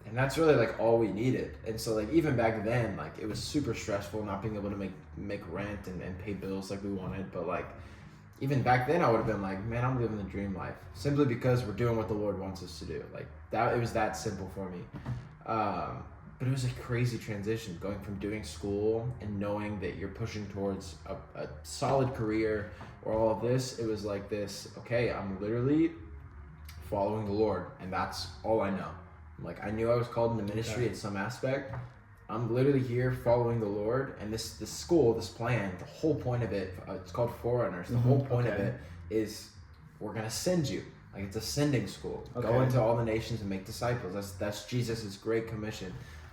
And that's really like all we needed. And so like even back then, like it was super stressful not being able to make rent and pay bills like we wanted. But like even back then I would have been like, man, I'm living the dream life simply because we're doing what the Lord wants us to do. Like that, it was that simple for me. But it was a crazy transition going from doing school and knowing that you're pushing towards a solid career or all of this. It was like this, okay, I'm literally following the Lord and that's all I know. Like I knew I was called into ministry in some aspect. I'm literally here following the Lord, and this school, this plan, the whole point of it, it's called Forerunners. The whole point of it is we're gonna send you. Like it's a sending school. Go Okay. into all the nations and make disciples. That's Jesus' great commission.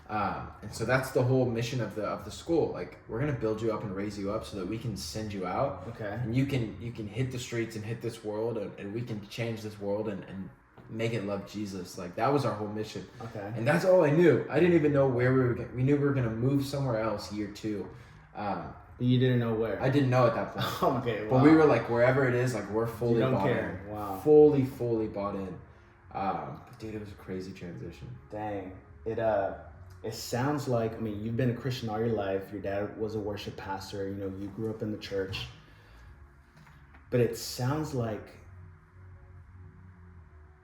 And so that's the whole mission of the school. Like we're gonna build you up and raise you up so that we can send you out, Okay. and you can hit the streets and hit this world, and we can change this world and make it love Jesus. Like that was our whole mission. Okay. And that's all I knew. I didn't even know where we knew we were gonna move somewhere else year 2. You didn't know where. I didn't know at that point. Okay. Wow. But we were like, wherever it is, like we're fully You don't bought care. in. Wow. Fully bought in. But dude, it was a crazy transition. Dang. It sounds like, you've been a Christian all your life. Your dad was a worship pastor. You grew up in the church. But it sounds like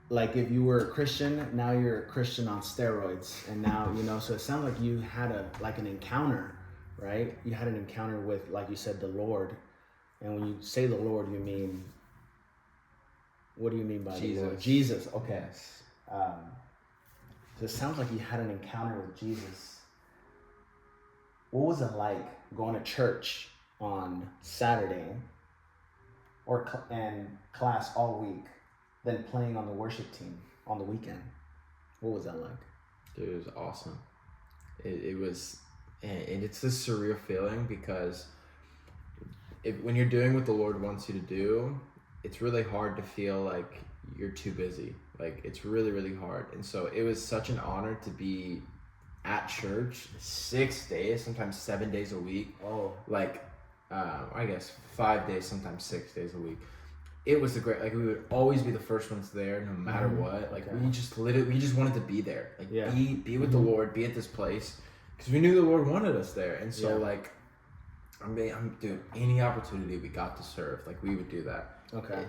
like if you were a Christian, now you're a Christian on steroids, and now so it sounds like you had an encounter, right? You had an encounter with, like you said, the Lord. And when you say the Lord, you mean, what do you mean by Jesus. the Lord? Jesus. Okay. Yes. So it sounds like you had an encounter with Jesus. What was it like going to church on Saturday and class all week, then playing on the worship team on the weekend? What was that like? Dude, it was awesome. It was, and it's this surreal feeling because when you're doing what the Lord wants you to do, it's really hard to feel like you're too busy. Like, it's really, really hard. And so it was such an honor to be at church 6 days, sometimes 7 days a week. Oh. Like, I guess 5 days, sometimes 6 days a week. It was like we would always be the first ones there, no matter what. Like, we just wanted to be there. Like, be with the Lord, be at this place, because we knew the Lord wanted us there. And so like, I'm doing any opportunity we got to serve, like we would do that. Okay.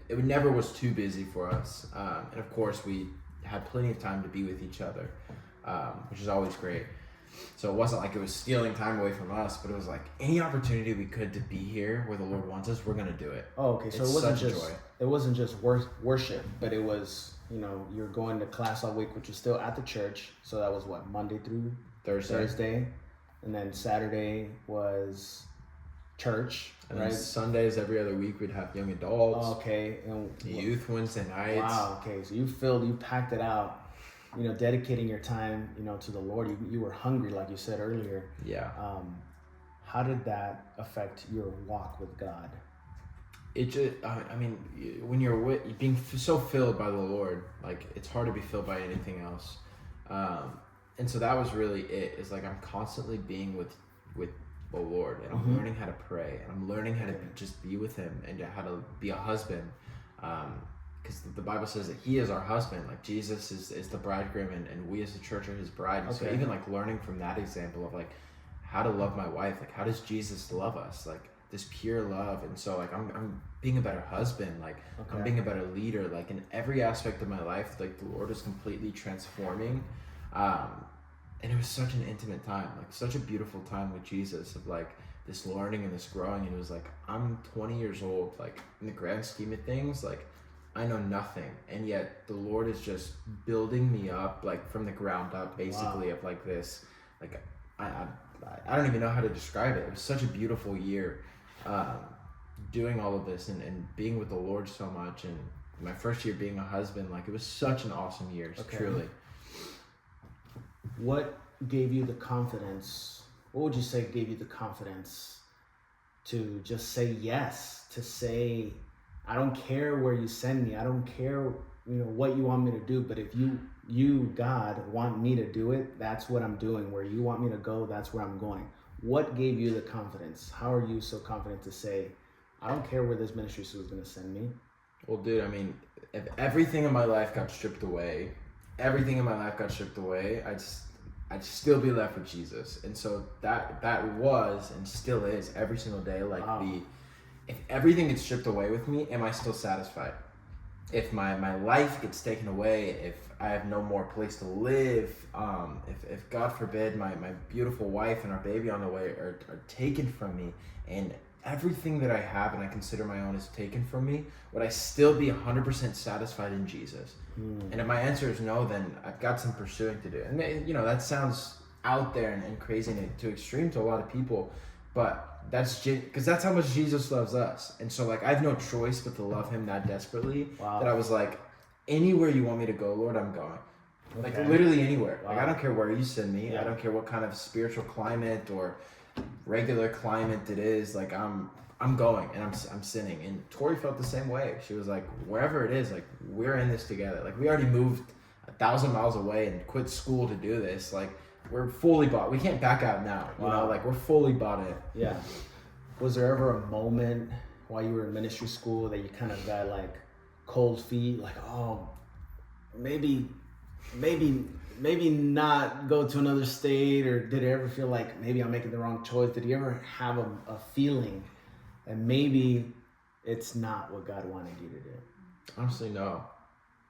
It never was too busy for us, and of course we had plenty of time to be with each other, which is always great. So it wasn't like it was stealing time away from us, but it was like any opportunity we could to be here where the Lord wants us, we're gonna do it. Oh, okay. So it's it wasn't such a just joy. It wasn't just worship, but it was you're going to class all week, which is still at the church. So that was what, Monday through Thursday, and then Saturday was church, and right? then Sundays every other week we'd have young adults. Okay, and youth Wednesday nights. Wow. Okay, so you packed it out. Dedicating your time, to the Lord. You were hungry, like you said earlier. Yeah. How did that affect your walk with God? It just, when you're being so filled by the Lord, like, it's hard to be filled by anything else. And so that was really it. It's like I'm constantly being with the Lord, and I'm learning how to pray, and I'm learning how to just be with Him, and how to be a husband. Because the Bible says that He is our husband, like Jesus is the bridegroom, and we as the church are His bride. And so even like learning from that example of like how to love my wife, like how does Jesus love us, like this pure love. And so like I'm being a better husband, like I'm being a better leader, like in every aspect of my life, like the Lord is completely transforming. And it was such an intimate time, like such a beautiful time with Jesus, of like this learning and this growing. And it was like, I'm 20 years old, like in the grand scheme of things, like I know nothing, and yet the Lord is just building me up, like from the ground up, basically. Wow. Of like this, like I don't even know how to describe it. It was such a beautiful year, doing all of this and being with the Lord so much, and my first year being a husband, like it was such an awesome year, truly. What gave you the confidence? What would you say gave you the confidence to just say yes, to say, I don't care where you send me. I don't care, what you want me to do. But if you, God, want me to do it, that's what I'm doing. Where you want me to go, that's where I'm going. What gave you the confidence? How are you so confident to say, I don't care where this ministry school is going to send me? Well, dude, if everything in my life got stripped away, I'd still be left with Jesus. And so that was and still is every single day, like if everything gets stripped away with me, am I still satisfied? If my life gets taken away, if I have no more place to live, if God forbid my beautiful wife and our baby on the way are taken from me, and everything that I have and I consider my own is taken from me, would I still be 100% satisfied in Jesus? And if my answer is no, then I've got some pursuing to do. And that sounds out there and crazy and too extreme to a lot of people, but that's because that's how much Jesus loves us. And so like I have no choice but to love Him that desperately. Wow. That I was like, anywhere you want me to go, Lord, I'm going. Like literally anywhere. Wow. Like I don't care where you send me. I don't care what kind of spiritual climate or regular climate it is. Like I'm going, and I'm sinning. And Tori felt the same way. She was like, wherever it is, like we're in this together. Like we already moved 1,000 miles away and quit school to do this. Like we're fully bought. We can't back out now. Wow. Like we're fully bought in. Yeah. Was there ever a moment while you were in ministry school that you kind of got like cold feet, like, oh, maybe not go to another state? Or did it ever feel like maybe I'm making the wrong choice? Did you ever have a feeling that maybe it's not what God wanted you to do? Honestly, no.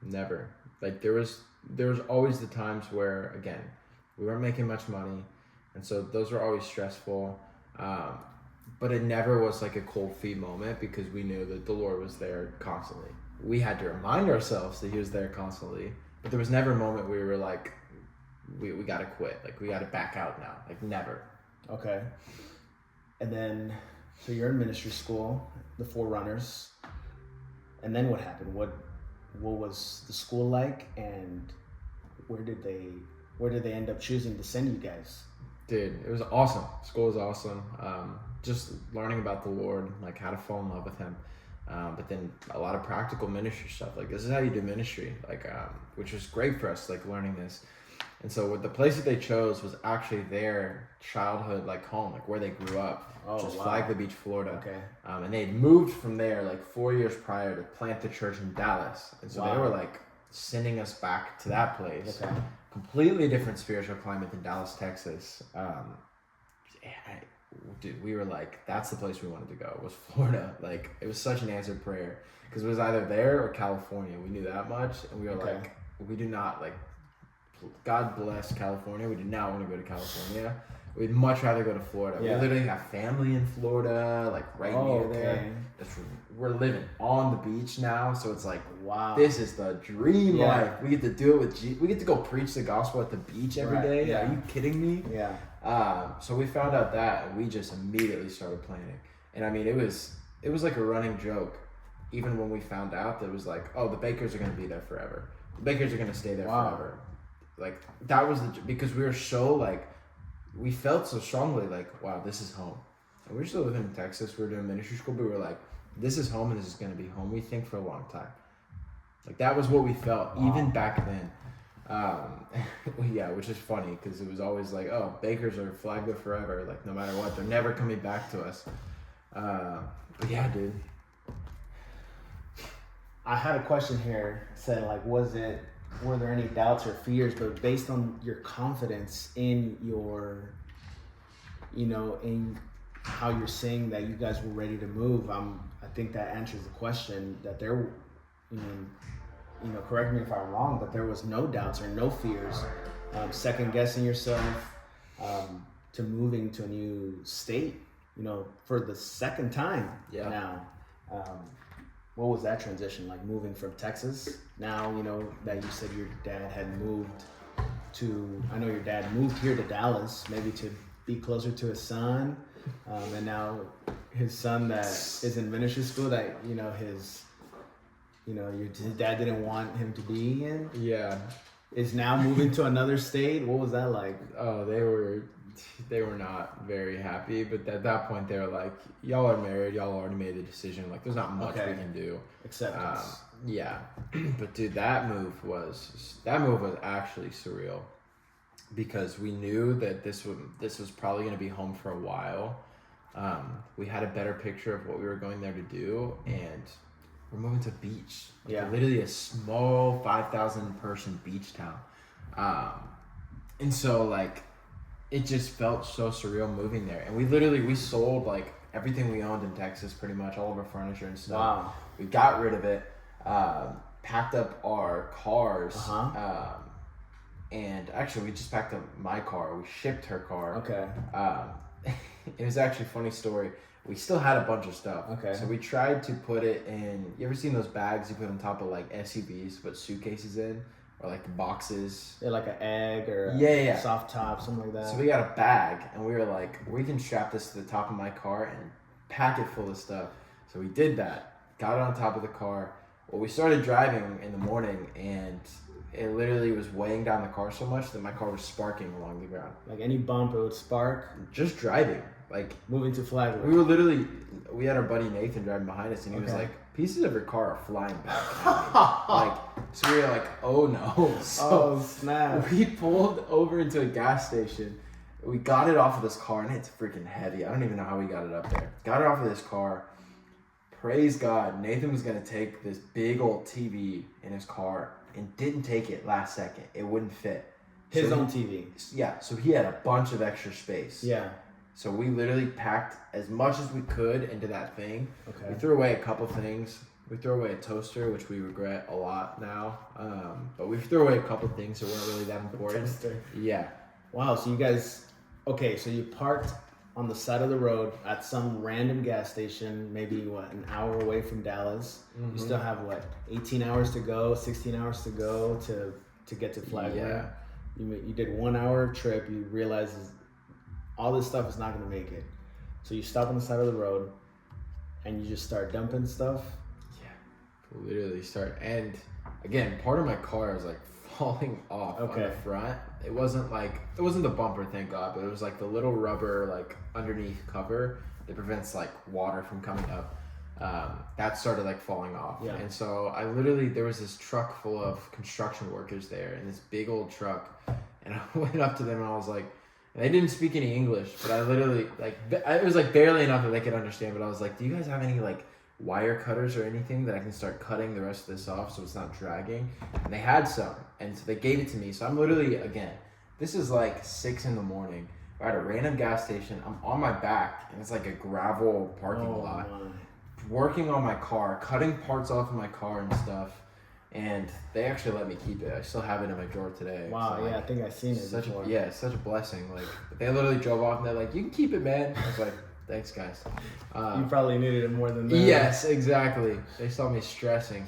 Never. Like there was always the times where, again, we weren't making much money, and so those were always stressful. But it never was like a cold feet moment because we knew that the Lord was there constantly. We had to remind ourselves that He was there constantly, but there was never a moment where we were like, we got to quit, like we got to back out now, like never. Okay. And then, so you're in ministry school, the Forerunners, and then what happened? What was the school like, and where did they end up choosing to send you guys? Dude, it was awesome. School was awesome. Just learning about the Lord, like how to fall in love with Him. But then a lot of practical ministry stuff. Like this is how you do ministry, like which was great for us, like learning this. And so what the place that they chose was actually their childhood, like home, like where they grew up, which is Flagler Beach, Florida. Okay. And they had moved from there like 4 years prior to plant the church in Dallas. And so they were like sending us back to that place. Okay. Completely different spiritual climate than Dallas, Texas. Dude, we were like, that's the place we wanted to go, was Florida. Like, it was such an answered prayer because it was either there or California. We knew that much, and we were like, we do not, like, God bless California. We did not want to go to California. We'd much rather go to Florida. Yeah. We literally have family in Florida, like right near there. We're living on the beach now, so it's like, wow, this is the dream life. We get to do it with we get to go preach the gospel at the beach every day. Yeah. Are you kidding me? Yeah. So we found out that, and we just immediately started planning. And I mean, it was like a running joke, even when we found out that it was like, oh, the Bakers are going to be there forever. The Bakers are going to stay there forever. Like that was because we were so like, we felt so strongly like, wow, this is home. And we're still living in Texas. We're doing ministry school, but we were like, this is home, and this is going to be home. We think for a long time. Like that was what we felt even back then. Yeah, which is funny because it was always like, oh, Bakers are Flagler forever. Like no matter what, they're never coming back to us. But yeah, dude. I had a question here. Said like, were there any doubts or fears? But based on your confidence in your, in how you're saying that you guys were ready to move, I think that answers the question. That there, correct me if I'm wrong, but there was no doubts or no fears, second guessing yourself, to moving to a new state, for the second time now. What was that transition like, moving from Texas? Now, that you said your dad had moved I know your dad moved here to Dallas, maybe to be closer to his son. And now his son that is in ministry school that, his dad didn't want him to be in. Yeah. Is now moving to another state. What was that like? Oh, they were not very happy, but at that point they were like, y'all are married, y'all already made the decision, like there's not much we can do. Acceptance. Yeah. But dude, that move was actually surreal because we knew that this was probably going to be home for a while. We had a better picture of what we were going there to do, and we're moving to beach. Like, literally a small 5,000 person beach town. And so like, it just felt so surreal moving there. And we sold like everything we owned in Texas, pretty much all of our furniture and stuff. Wow. We got rid of it, packed up our cars, and actually we just packed up my car. We shipped her car. Okay. It was actually a funny story. We still had a bunch of stuff. Okay. So we tried to put it in, you ever seen those bags you put on top of like SUVs, put suitcases in? Or like the boxes. Yeah, like an egg or a soft top, something like that. So we got a bag, and we were like, we can strap this to the top of my car and pack it full of stuff. So we did that, got it on top of the car. Well, we started driving in the morning, and it literally was weighing down the car so much that my car was sparking along the ground. Like any bump, it would spark. Just driving. Like moving to Flagler. We had our buddy Nathan driving behind us, and he was like, pieces of your car are flying back. Like, so we were like, oh no. So snap. We pulled over into a gas station. We got it off of this car, and it's freaking heavy. I don't even know how we got it up there. Got it off of this car. Praise God, Nathan was going to take this big old TV in his car and didn't take it last second. It wouldn't fit. His own TV. Yeah, so he had a bunch of extra space. Yeah. So we literally packed as much as we could into that thing. Okay. We threw away a couple things. We throw away a toaster, which we regret a lot now. But we threw away a couple things that weren't really that important. Toaster. Yeah. Wow, so you guys, okay, so you parked on the side of the road at some random gas station, maybe an hour away from Dallas. You still have 18 hours to go, 16 hours to go to get to Flagler. Yeah. You did 1 hour trip, you realize all this stuff is not gonna make it. So you stop on the side of the road and you just start dumping stuff. Yeah, literally start. And again, part of my car is like falling off on the front. It wasn't the bumper, thank God, but it was like the little rubber like underneath cover that prevents like water from coming up. That started like falling off. Yeah. And so I literally, there was this truck full of construction workers there, and this big old truck, and I went up to them and I was like, and they didn't speak any English, but I literally it was like barely enough that they could understand, but I was like, do you guys have any like wire cutters or anything that I can start cutting the rest of this off so it's not dragging? And they had some, and so they gave it to me. So I'm literally, again, this is like 6 a.m. We're at a random gas station. I'm on my back, and it's like a gravel parking lot. Working on my car, cutting parts off of my car and stuff, and they actually let me keep it. I still have it in my drawer today. Wow, so, yeah, I think I've seen it before. It's such a blessing. Like, they literally drove off and they're like, you can keep it, man. I was like, thanks, guys. You probably needed it more than that. Yes, exactly. They saw me stressing.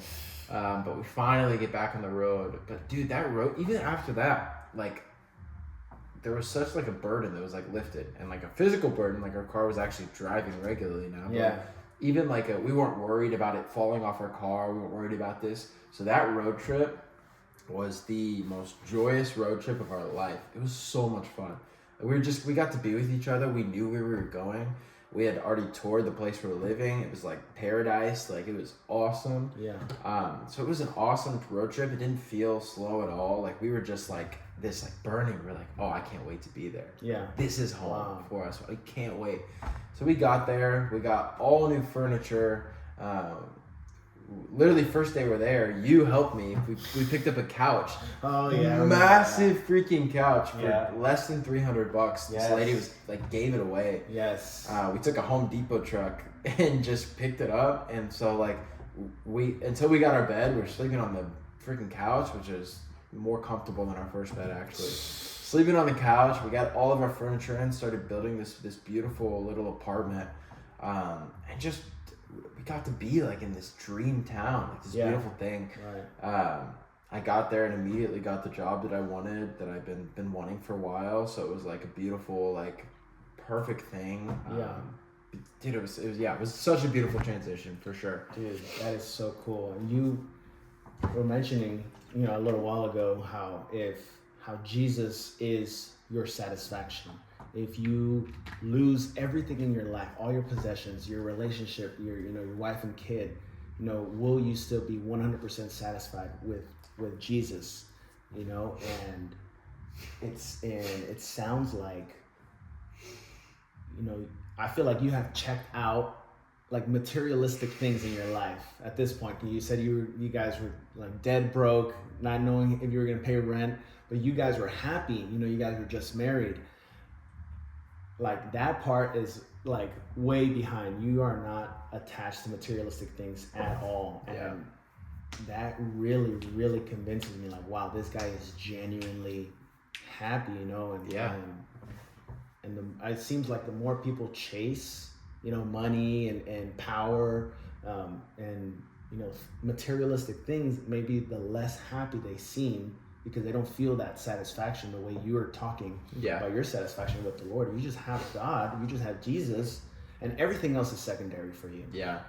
But we finally get back on the road. But dude, that road, even after that, like, there was such like a burden that was like lifted, and like a physical burden, like our car was actually driving regularly now. Yeah. But even like we weren't worried about it falling off our car. We weren't worried about this. So that road trip was the most joyous road trip of our life. It was so much fun. We got to be with each other. We knew where we were going. We had already toured the place we were living. It was like paradise. Like, it was awesome. Yeah. So it was an awesome road trip. It didn't feel slow at all. Like, we were just like this, like burning. We're like, oh, I can't wait to be there. Yeah. This is home for us. I can't wait. So we got there. We got all new furniture. Literally first day we're there, you helped me. We picked up a couch. Oh yeah, massive freaking couch for less than $300. Yes. This lady was like gave it away. Yes. We took a Home Depot truck and just picked it up, and so like until we got our bed, we were sleeping on the freaking couch, which is more comfortable than our first bed actually. Sleeping on the couch, we got all of our furniture in, started building this beautiful little apartment, and just. We got to be like in this dream town, like this beautiful thing. Right. I got there and immediately got the job that I wanted, that I've been wanting for a while. So it was like a beautiful, like perfect thing. Dude, it was such a beautiful transition for sure. Dude, that is so cool. And you were mentioning, a little while ago how Jesus is your satisfaction. If you lose everything in your life, all your possessions, your relationship, your wife and kid, will you still be 100% satisfied with Jesus? And it sounds like, I feel like you have checked out like materialistic things in your life at this point. You said you guys were like dead broke, not knowing if you were gonna pay rent, but you guys were happy. You guys were just married. Like, that part is like way behind. You are not attached to materialistic things at all. And that really, really convinces me, like, wow, this guy is genuinely happy, and it seems like the more people chase, money and power, and materialistic things, maybe the less happy they seem, because they don't feel that satisfaction the way you are talking about your satisfaction with the Lord. You just have God, you just have Jesus, and everything else is secondary for you. Yeah.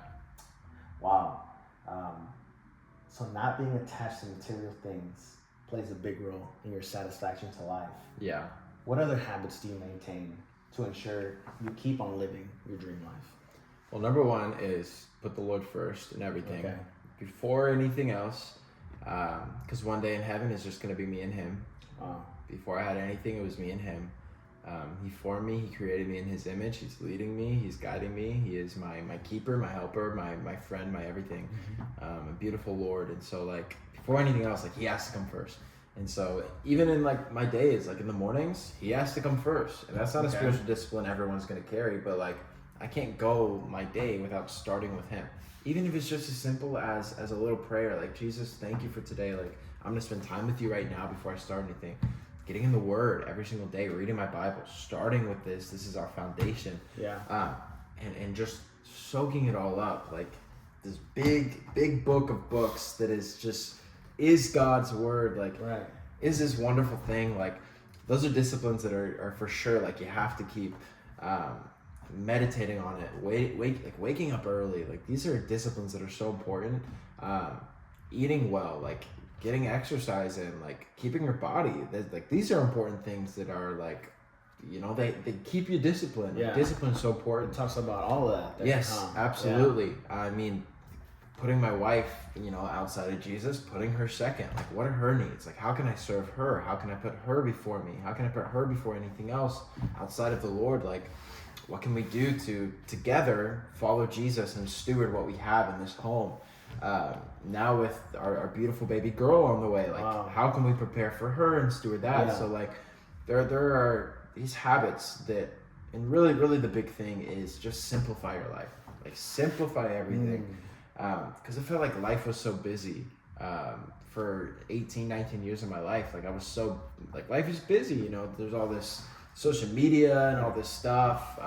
Wow. So not being attached to material things plays a big role in your satisfaction to life. Yeah. What other habits do you maintain to ensure you keep on living your dream life? Well, number one is put the Lord first in everything. Okay. Before anything else. Because one day in heaven is just going to be me and him. Before I had anything, it was me and him. He formed me. He created me in his image. He's leading me. He's guiding me. He is my keeper, my helper, my friend, my everything. A beautiful Lord. And so, like, before anything else, like, he has to come first. And so even in like my days, like in the mornings, he has to come first. And that's not a spiritual discipline everyone's going to carry, but like I can't go my day without starting with him. Even if it's just as simple as a little prayer, like, Jesus, thank you for today. Like, I'm gonna spend time with you right now before I start anything. Getting in the Word every single day, reading my Bible, starting with this. This is our foundation. Yeah. And just soaking it all up, like this big book of books that is God's Word. Like, Right. is this wonderful thing. Like, those are disciplines that are for sure, like, you have to keep meditating on it. Waking up early. Like, these are disciplines that are so important. Eating well, like getting exercise in, like keeping your body. Like, these are important things that are like, you know, they keep you disciplined. Yeah. Discipline is so It important. talks about all of that. Yes, absolutely. I mean, putting my wife, you know, outside of Jesus, putting her second. Like, what are her needs? Like, how can I serve her? How can I put her before me? How can I put her before anything else outside of the Lord? Like, what can we do to together follow Jesus and steward what we have in this home? Now with our beautiful baby girl on the way, like, Wow. how can we prepare for her and steward that? Yeah. So, like, there are these habits that, and really the big thing is just simplify your life. Like, simplify everything. Because I felt like life was so busy for 18, 19 years of my life. Like, I was so, like, life is busy, you know, there's all this social media and all this stuff.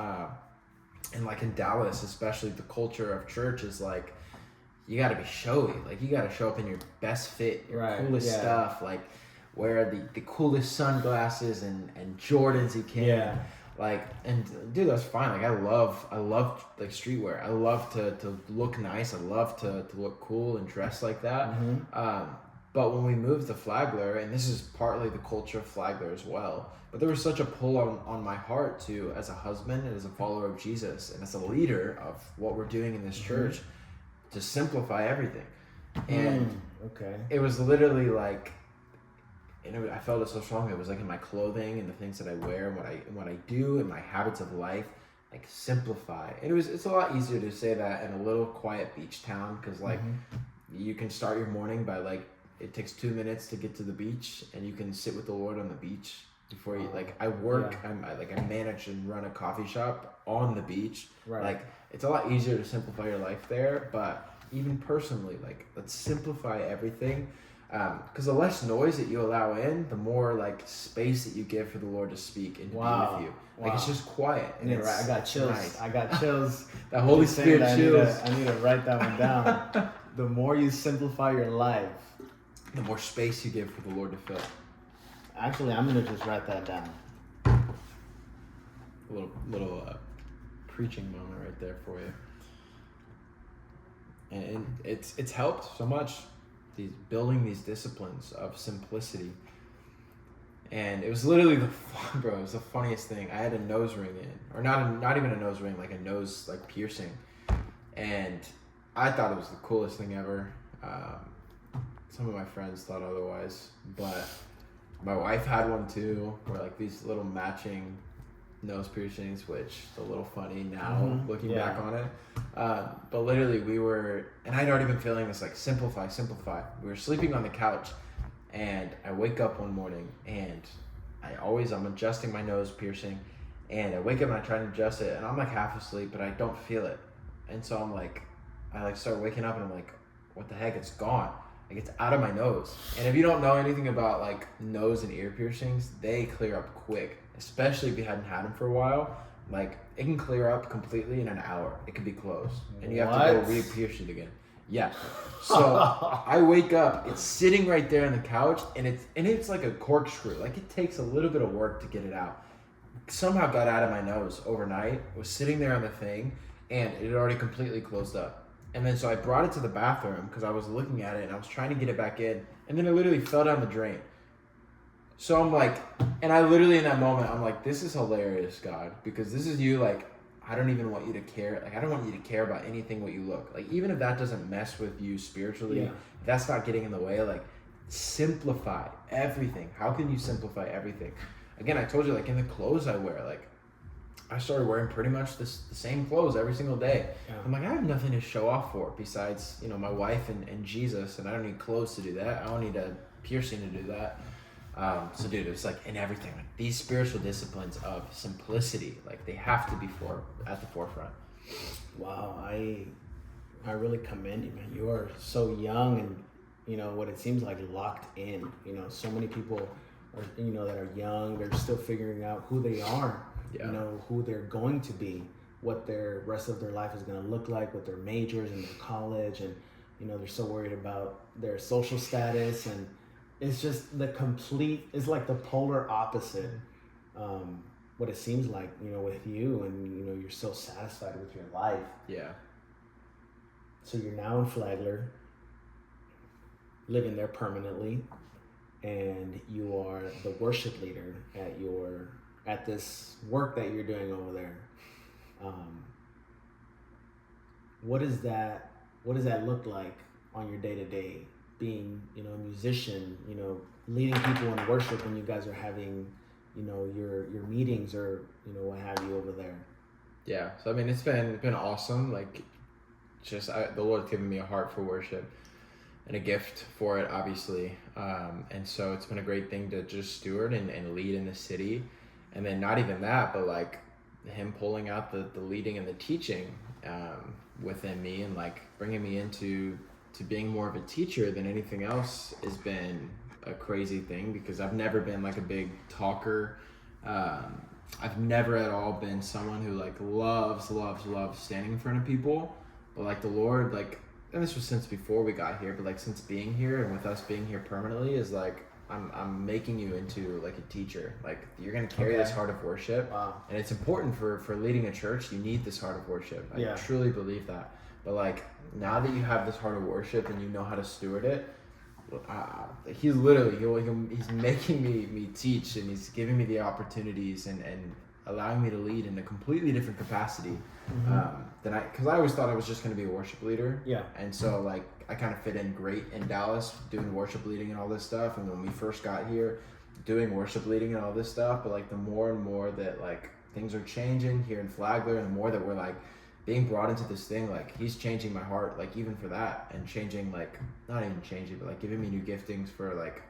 And like in Dallas, especially, the culture of church is like, you got to be showy. Like, you got to show up in your best fit, your Right, coolest yeah. stuff, like wear the coolest sunglasses and Jordans you can. Yeah. Like, and dude, that's fine. Like, I love like streetwear. I love to look nice. I love to look cool and dress like that. But when we moved to Flagler, and this is partly the culture of Flagler as well, but there was such a pull on my heart to, as a husband and as a follower of Jesus and as a leader of what we're doing in this church, to simplify everything. And Okay. it was literally like, and I felt it so strongly. It was like in my clothing and the things that I wear and what I do and my habits of life, like, simplify. And it's a lot easier to say that in a little quiet beach town, because like you can start your morning by, like, it takes 2 minutes to get to the beach, and you can sit with the Lord on the beach before you, like, I work, Yeah. I manage and run a coffee shop on the beach. Right. Like, it's a lot easier to simplify your life there, but even personally, like, let's simplify everything. Because the less noise that you allow in, the more, like, space that you give for the Lord to speak and to be with you. Like, it's just quiet. And Yeah, right. I got chills. nice. I got chills. The Holy Just saying Spirit that, chills. I need to write that one down. The more you simplify your life. The more space you give for the Lord to fill. Actually, I'm gonna just write that down. A little preaching moment right there for you. And it's helped so much, building these disciplines of simplicity. And it was literally it was the funniest thing. I had a nose ring in, or not even a nose ring, like a nose, like, piercing, and I thought it was the coolest thing ever. Some of my friends thought otherwise, but my wife had one too, where, like, these little matching nose piercings, which is a little funny now looking back on it. But literally and I'd already been feeling this, like, simplify. We were sleeping on the couch, and I wake up one morning, and I'm adjusting my nose piercing, and I wake up and I try to adjust it, and I'm like half asleep, but I don't feel it. And so I start waking up, and I'm like, what the heck? It's gone. Like, it's out of my nose. And if you don't know anything about, like, nose and ear piercings, they clear up quick, especially if you hadn't had them for a while. Like, it can clear up completely in an hour. It can be closed, and you have to go What? re-pierce it again. Yeah. So I wake up, it's sitting right there on the couch, and it's like a corkscrew. Like, it takes a little bit of work to get it out. Somehow got out of my nose overnight, was sitting there on the thing, and it had already completely closed up. And then so I brought it to the bathroom because I was looking at it and I was trying to get it back in, and then it literally fell down the drain. So I'm like, and I literally in that moment, I'm like, this is hilarious, God, because this is you. Like, I don't even want you to care. Like, I don't want you to care about anything what you look like, even if that doesn't mess with you spiritually. Yeah. If that's not getting in the way. Like, simplify everything. How can you simplify everything? Again, I told you, like, in the clothes I wear, like, I started wearing pretty much the same clothes every single day. Yeah. I'm like, I have nothing to show off for besides, you know, my wife and Jesus, and I don't need clothes to do that. I don't need a piercing to do that. So dude, it's like in everything, like these spiritual disciplines of simplicity, like they have to be at the forefront. Wow, I really commend you, man. You are so young and, you know, what it seems like locked in. You know, so many people are, you know, that are young, they're still figuring out who they are, Yeah. you know, who they're going to be, what their rest of their life is going to look like, with their majors and their college. And, you know, they're so worried about their social status. And it's just it's like the polar opposite. What it seems like, you know, with you, and, you know, you're so satisfied with your life. Yeah. So you're now in Flagler, living there permanently, and you are the worship leader at this work that you're doing over there. What does that look like on your day to day, being, you know, a musician, you know, leading people in worship when you guys are having, you know, your meetings, or, you know, what have you over there? Yeah. So I mean, it's been awesome. Like, just the Lord's given me a heart for worship and a gift for it, obviously. And so it's been a great thing to just steward and lead in the city. And then not even that, but like him pulling out the leading and the teaching within me, and like bringing me into being more of a teacher than anything else has been a crazy thing, because I've never been like a big talker. I've never at all been someone who like loves standing in front of people. But like the Lord, like, and this was since before we got here, but like since being here and with us being here permanently, is like I'm making you into like a teacher. Like, you're gonna carry this heart of worship. Wow. And it's important for leading a church. You need this heart of worship. I truly believe that. But like, now that you have this heart of worship and you know how to steward it, he's literally he's making me teach, and he's giving me the opportunities and allowing me to lead in a completely different capacity. Because I always thought I was just going to be a worship leader. Yeah. And so like I kind of fit in great in Dallas doing worship leading and all this stuff. And when we first got here, doing worship leading and all this stuff. But like the more and more that like things are changing here in Flagler, and the more that we're like being brought into this thing, like he's changing my heart, like even for that, and changing, like not even changing, but like giving me new giftings for like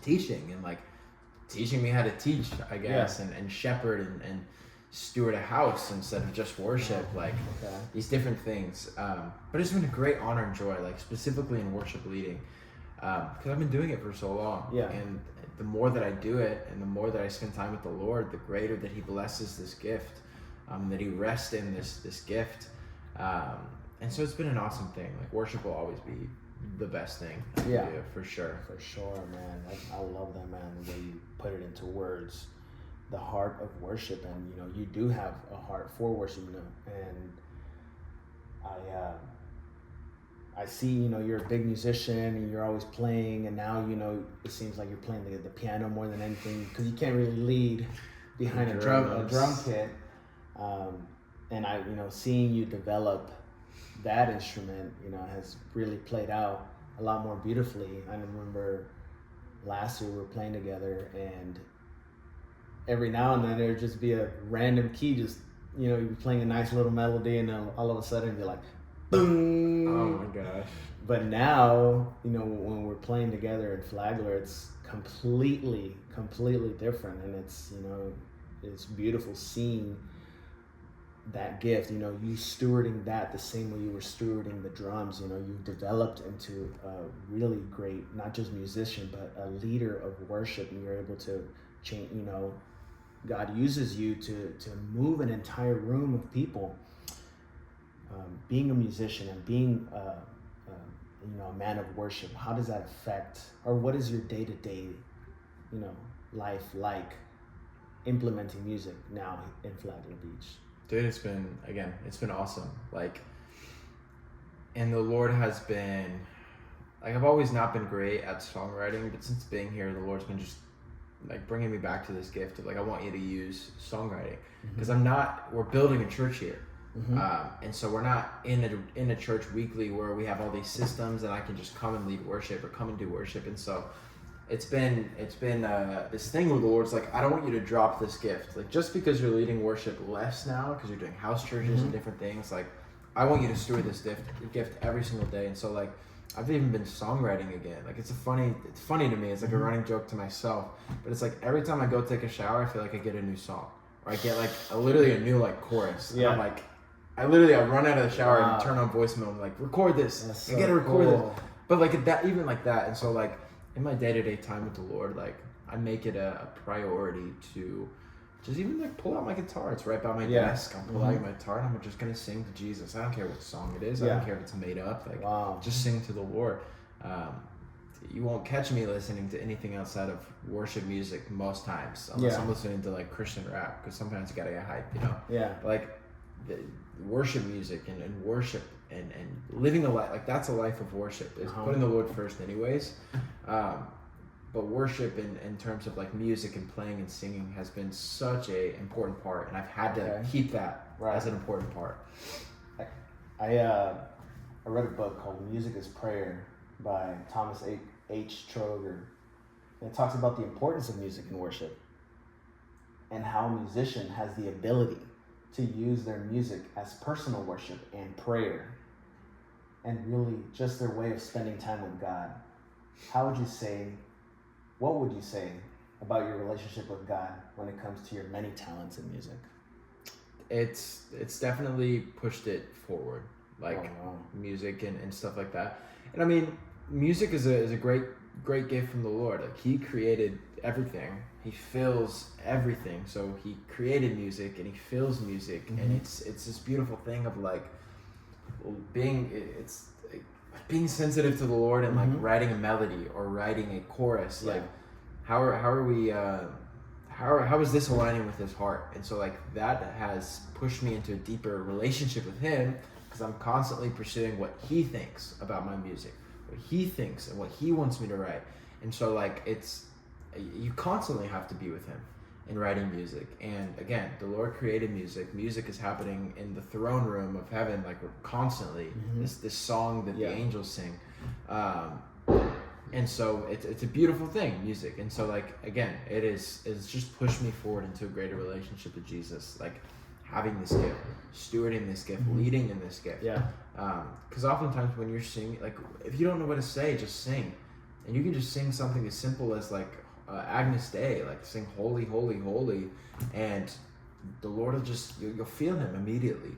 teaching, and like teaching me how to teach, I guess, and shepherd and steward a house instead of just worship, like these different things. But it's been a great honor and joy, like specifically in worship leading, because I've been doing it for so long. And the more that I do it, and the more that I spend time with the Lord, the greater that he blesses this gift, that he rests in this gift. And so it's been an awesome thing. Like, worship will always be the best thing I can do, for sure. For sure, man. I love that, man, the way you put it into words. The heart of worship, and you know, you do have a heart for worship, you know, and I see, you know, you're a big musician and you're always playing, and now, you know, it seems like you're playing the piano more than anything, because you can't really lead behind a drum kit. And I, you know, seeing you develop that instrument, you know, has really played out a lot more beautifully. I remember last year we were playing together, and every now and then there'd just be a random key, just, you know, you'd be playing a nice little melody, and then all of a sudden it'd be like, boom. Oh my gosh. But now, you know, when we're playing together in Flagler, it's completely different, and it's, you know, it's beautiful seeing that gift, you know, you stewarding that the same way you were stewarding the drums. You know, you've developed into a really great, not just musician, but a leader of worship, and you're able to change, you know, God uses you to move an entire room of people. Being a musician and being you know, a man of worship, how does that affect, or what is your day-to-day, you know, life like implementing music now in Flagler Beach? Dude, it's been awesome. Like, and the Lord has been, like, I've always not been great at songwriting, but since being here, the Lord's been just like bringing me back to this gift of like, I want you to use songwriting, because we're building a church here. And so we're not in a church weekly where we have all these systems and I can just come and lead worship or come and do worship. And so it's been this thing where the Lord's like, I don't want you to drop this gift. Like, just because you're leading worship less now, because you're doing house churches and different things, like, I want you to steward this gift every single day. And so like, I've even been songwriting again. Like it's funny to me. It's like a running joke to myself. But it's like every time I go take a shower, I feel like I get a new song, or I get like literally a new like chorus. Yeah. And I'm like, I run out of the shower Wow. and turn on voicemail. I'm like, record this. That's I so gotta record cool. this. But like that, even like that. And so like in my day-to-day time with the Lord, like I make it a priority to just even like pull out my guitar. It's right by my Yeah. desk. I'll pull out my guitar and I'm just gonna sing to Jesus. I don't care what song it is. I Yeah. don't care if it's made up. Like Wow. just sing to the Lord. You won't catch me listening to anything outside of worship music most times, unless Yeah. I'm listening to like Christian rap, because sometimes you gotta get hyped, you know. Yeah. Like the worship music and worship and living a life, like that's a life of worship. It's putting the Lord first, anyways. But worship in terms of like music and playing and singing has been such a important part, and I've had to keep that as an important part. I read a book called Music is Prayer by Thomas H. Troger. And it talks about the importance of music in worship and how a musician has the ability to use their music as personal worship and prayer, and really just their way of spending time with God. What would you say about your relationship with God when it comes to your many talents in music? It's definitely pushed it forward, like wow. music and stuff like that. And I mean, music is a great gift from the Lord. Like He created everything. He fills everything. So He created music and He fills music, and it's this beautiful thing of like being sensitive to the Lord and like writing a melody or writing a chorus. Like how are we how is this aligning with His heart? And so like that has pushed me into a deeper relationship with Him, because I'm constantly pursuing what He thinks about my music, what He thinks and what He wants me to write. And so like you constantly have to be with Him in writing music. And again, the Lord created music. Music is happening in the throne room of heaven, like constantly. This song that the angels sing. And so it's a beautiful thing, music. And so like again, it's just pushed me forward into a greater relationship with Jesus, like having this gift, stewarding this gift, leading in this gift. Yeah. Because oftentimes when you're singing, like if you don't know what to say, just sing. And you can just sing something as simple as like Agnus Dei, like sing holy, holy, holy, and the Lord will just, you'll feel Him immediately.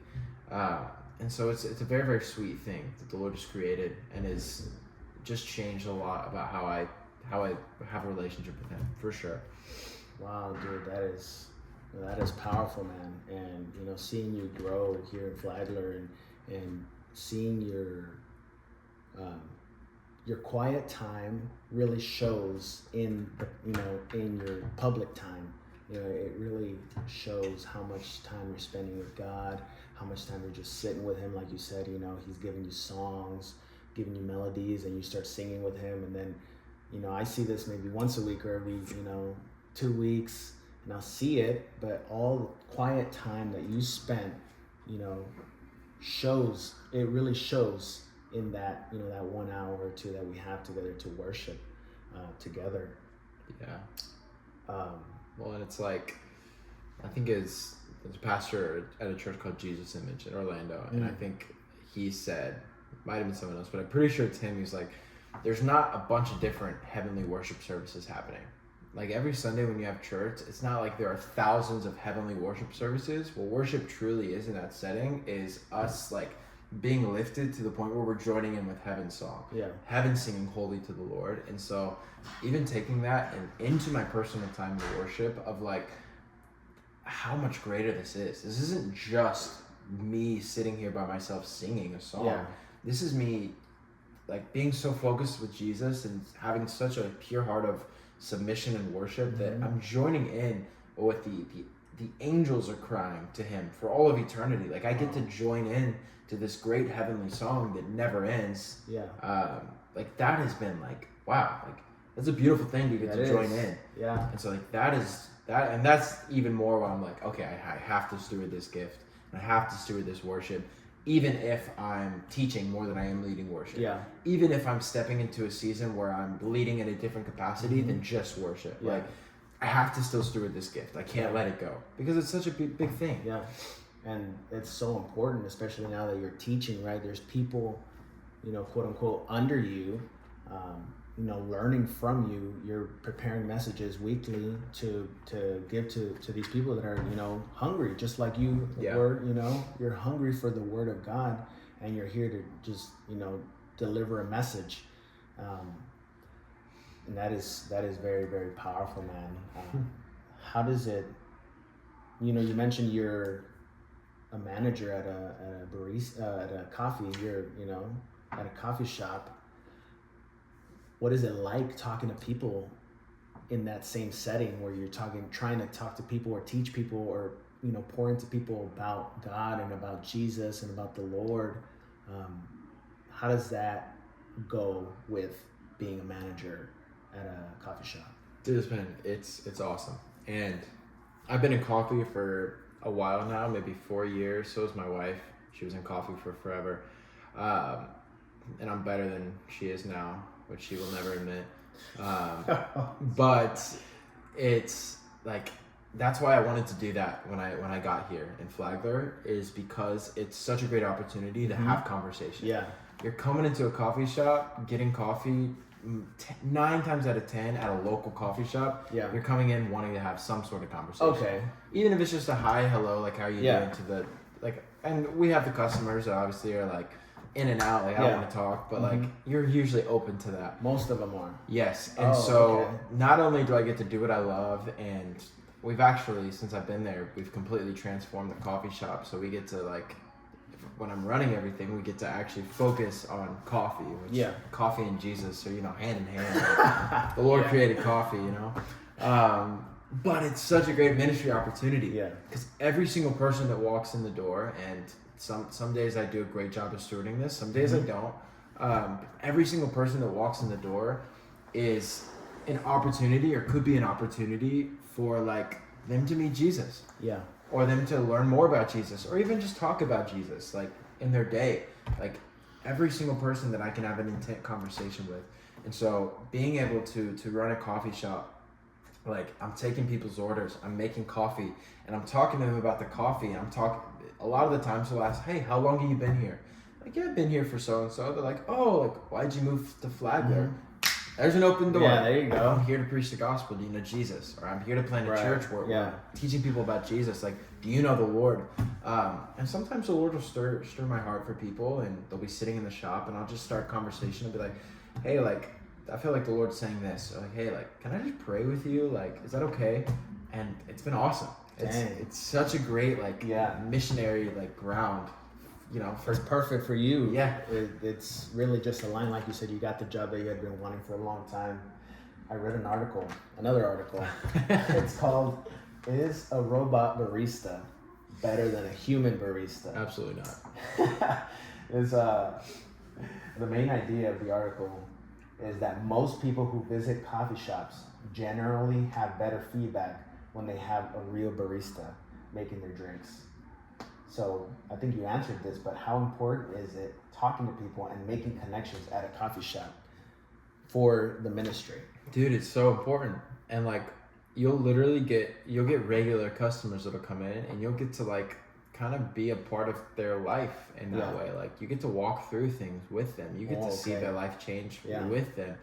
And so it's a very, very sweet thing that the Lord has created, and is just changed a lot about how I have a relationship with Him, for sure. Wow, dude, that is powerful, man. And seeing you grow here in Flagler, and seeing your quiet time really shows in your public time. It really shows how much time you're spending with God, how much time you're just sitting with Him. Like you said, He's giving you songs, giving you melodies, and you start singing with Him. And then, I see this maybe once a week or every, 2 weeks, and I'll see it, but all the quiet time that you spent, it really shows in that, that 1 hour or two that we have together to worship together. Yeah. Well, and it's like, I think there's a pastor at a church called Jesus Image in Orlando, and I think he said, it might have been someone else, but I'm pretty sure it's him. He's like, there's not a bunch of different heavenly worship services happening. Like every Sunday when you have church, it's not like there are thousands of heavenly worship services. What worship truly is in that setting is us like being lifted to the point where we're joining in with heaven's song. Yeah. Heaven singing holy to the Lord. And so even taking that and into my personal time of worship of like how much greater this is. This isn't just me sitting here by myself singing a song. Yeah. This is me like being so focused with Jesus and having such a pure heart of submission and worship that I'm joining in with the angels are crying to Him for all of eternity. Like I get to join in to this great heavenly song that never ends. Yeah. Like that has been like, wow, like that's a beautiful thing to get to join in. Yeah. And so like that's even more why I'm like, okay, I have to steward this gift. I have to steward this worship, even if I'm teaching more than I am leading worship. Yeah. Even if I'm stepping into a season where I'm leading in a different capacity than just worship. Yeah. Like I have to still steward this gift. I can't let it go because it's such a big thing. Yeah. And it's so important, especially now that you're teaching, right? There's people quote unquote, under you, learning from you. You're preparing messages weekly to give to these people that are, hungry, just like you Yeah. were, you're hungry for the word of God, and you're here to just, deliver a message. And that is very, very powerful, man. How does it, you mentioned you're a manager at a barista, at a coffee, at a coffee shop. What is it like talking to people in that same setting where you're trying to talk to people or teach people or, pour into people about God and about Jesus and about the Lord? How does that go with being a manager at a coffee shop? Dude, man, it's awesome. And I've been in coffee for a while now, maybe 4 years. So is my wife. She was in coffee for forever. And I'm better than she is now, which she will never admit. But it's like, that's why I wanted to do that when I got here in Flagler, is because it's such a great opportunity to have conversation. Yeah. You're coming into a coffee shop, getting coffee 9 times out of 10 at a local coffee shop. Yeah. You're coming in wanting to have some sort of conversation. Okay. Even if it's just a hi, hello, like how are you doing to the, like, and we have the customers that obviously are like in and out, like I don't want to talk, but like you're usually open to that. Most of them are. Yes. And not only do I get to do what I love, and we've actually, since I've been there, we've completely transformed the coffee shop. So we get to, like, when I'm running everything, we get to actually focus on coffee, which coffee and Jesus are, hand in hand. Like, the Lord created coffee, but it's such a great ministry opportunity. Yeah. Because every single person that walks in the door, and some days I do a great job of stewarding this, some days I don't. Every single person that walks in the door is an opportunity, or could be an opportunity for, like, them to meet Jesus. Yeah. Or them to learn more about Jesus, or even just talk about Jesus, like, in their day. Like, every single person that I can have an intent conversation with. And so being able to run a coffee shop, like, I'm taking people's orders, I'm making coffee, and I'm talking to them about the coffee, and a lot of the times they'll ask, hey, how long have you been here? Like, yeah, I've been here for so-and-so. They're like, oh, like, why'd you move to Flagler? There's an open door. Yeah, there you go. I'm here to preach the gospel. Do you know Jesus? Or I'm here to plant a church where we're teaching people about Jesus. Like, do you know the Lord? And sometimes the Lord will stir my heart for people, and they'll be sitting in the shop, and I'll just start a conversation and be like, hey, like, I feel like the Lord's saying this. Or like, hey, like, can I just pray with you? Like, is that okay? And it's been awesome. It's such a great, like, missionary, like, ground. It's perfect for you. Yeah. It's really just a line, like you said, you got the job that you had been wanting for a long time. I read another article. It's called, Is a Robot Barista Better Than a Human Barista? Absolutely not. The main idea of the article is that most people who visit coffee shops generally have better feedback when they have a real barista making their drinks. So I think you answered this, but how important is it talking to people and making connections at a coffee shop for the ministry? Dude, it's so important. And, like, you'll get regular customers that'll come in, and you'll get to, like, kind of be a part of their life in that way. Like, you get to walk through things with them. You get to see their life change with them.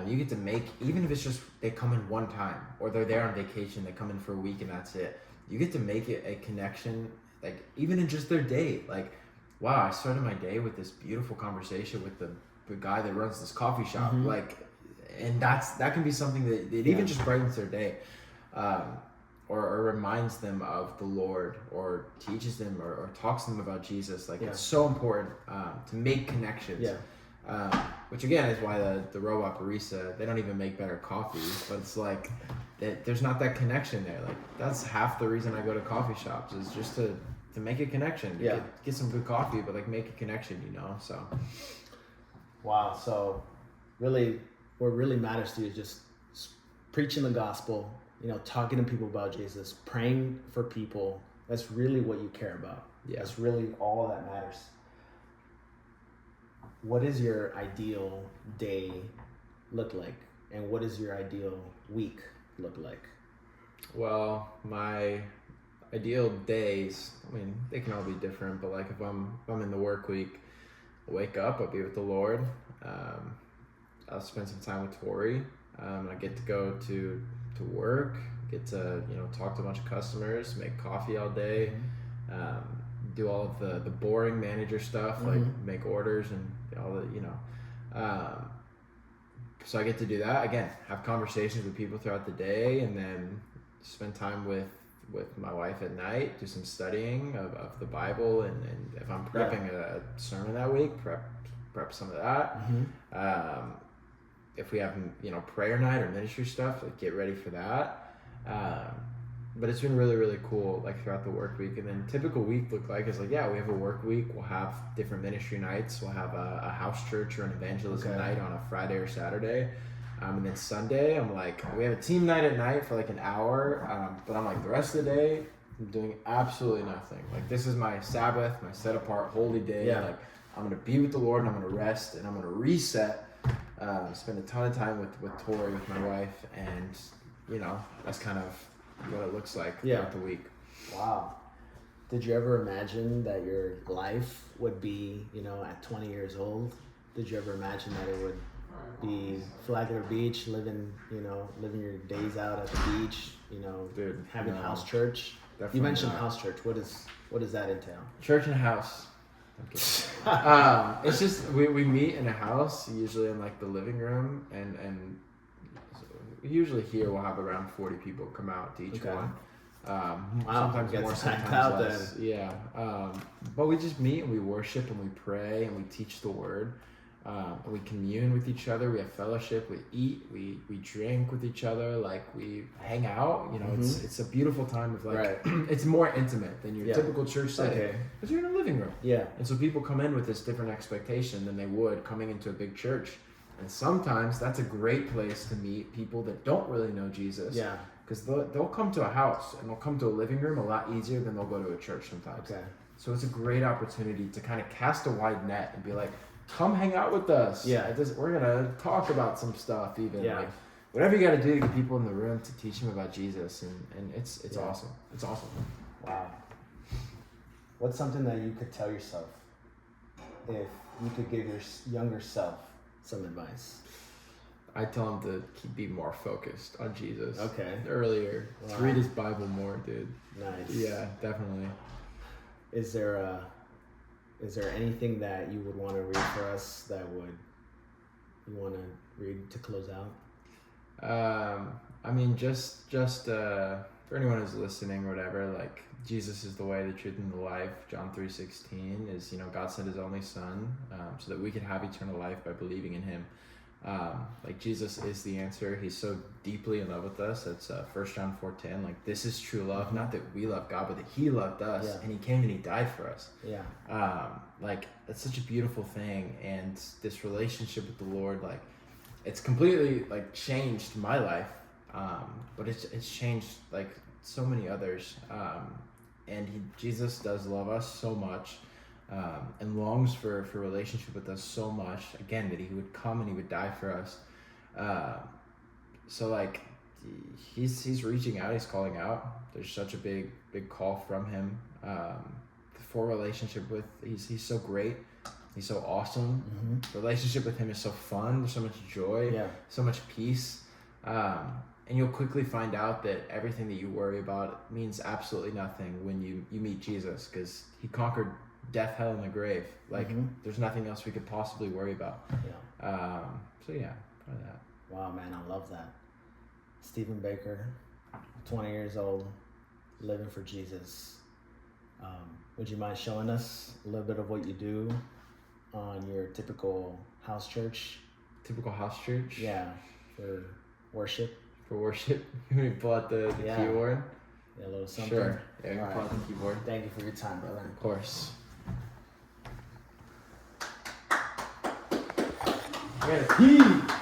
You get to make, even if it's just they come in one time, or they're there on vacation, they come in for a week and that's it. You get to make it a connection, like, even in just their day. Like, wow, I started my day with this beautiful conversation with the guy that runs this coffee shop. Like, and that can be something that it even just brightens their day, or reminds them of the Lord, or teaches them or talks to them about Jesus. Like, it's so important to make connections. Which again is why the robot barista, they don't even make better coffee, but it's like there's not that connection there. Like, that's half the reason I go to coffee shops, is just to make a connection. Get some good coffee, but, like, make a connection, so. Wow. So really, what really matters to you is just preaching the gospel, talking to people about Jesus, praying for people. That's really what you care about. That's really all that matters. What does your ideal day look like? And what does your ideal week look like? Well, my ideal days, I mean, they can all be different, but, like, if I'm in the work week, wake up, I'll be with the Lord. I'll spend some time with Tori. I get to go to work, get to talk to a bunch of customers, make coffee all day, do all of the boring manager stuff, like make orders and all the so I get to do that again, have conversations with people throughout the day, and then spend time with my wife at night, do some studying of the Bible, and if I'm prepping a sermon that week, prep some of that. If we have prayer night or ministry stuff, like get ready for that. But it's been really, really cool, like throughout the work week. And then typical week look like is like, we have a work week. We'll have different ministry nights. We'll have a house church or an evangelism night on a Friday or Saturday. And then Sunday, I'm like, we have a team night at night for like an hour. But I'm like, the rest of the day, I'm doing absolutely nothing. Like, this is my Sabbath, my set apart holy day. Yeah. Like, I'm going to be with the Lord, and I'm going to rest, and I'm going to reset. Spend a ton of time with Tori, with my wife, and that's kind of what it looks like throughout the week. Wow. Did you ever imagine that your life would be, at 20 years old? Did you ever imagine that it would be Flagler Beach, living your days out at the beach, Dude, having no, house church? definitely You mentioned not. house church. What does that entail? Church and house. It's just we meet in a house, usually in like the living room, and usually here we'll have around 40 people come out to each one. Sometimes more, sometimes less. Yeah. But we just meet and we worship and we pray and we teach the word. And we commune with each other. We have fellowship. We eat. We drink with each other. Like, we hang out. It's a beautiful time of like. It's more intimate than your typical church setting because you're in a living room. Yeah. And so people come in with this different expectation than they would coming into a big church. And sometimes that's a great place to meet people that don't really know Jesus. Yeah. Because they'll come to a house and they'll come to a living room a lot easier than they'll go to a church sometimes. Okay. So it's a great opportunity to kind of cast a wide net and be like, come hang out with us. Yeah. We're going to talk about some stuff even. Yeah. Like, whatever you got to do to get people in the room to teach them about Jesus. And it's awesome. It's awesome. Wow. What's something that you could tell yourself if you could give your younger self some advice? I tell him to be more focused on Jesus. Okay. Earlier. Wow. To read his Bible more, dude. Nice. Yeah, definitely. Is there anything that you would want to read for us that you want to read to close out? I mean, just for anyone who's listening or whatever, like, Jesus is the way, the truth, and the life. John 3:16 is, God sent his only son so that we could have eternal life by believing in him. Like, Jesus is the answer. He's so deeply in love with us. It's 1 John 4:10. Like, this is true love, not that we love God, but that he loved us and he came and he died for us. Yeah. Like, that's such a beautiful thing. And this relationship with the Lord, like, it's completely like changed my life. But it's changed like so many others. And Jesus does love us so much. And longs for relationship with us so much, again, that he would come and he would die for us. So like, he's reaching out, he's calling out. There's such a big call from him for relationship with. He's so great, he's so awesome. Relationship with him is so fun. There's so much joy, so much peace. And you'll quickly find out that everything that you worry about means absolutely nothing when you meet Jesus, because he conquered death, hell, and the grave. Like, there's nothing else we could possibly worry about. So yeah, probably that. Wow, man, I love that. Stephen Baker, 20 years old, living for Jesus. Would you mind showing us a little bit of what you do on your typical house church? Typical house church? Yeah, for worship. For worship? You want to pull out the keyboard? Yeah, a little something. Sure. Yeah, you can pull out the keyboard. Thank you for your time, brother. Of course. I got a key!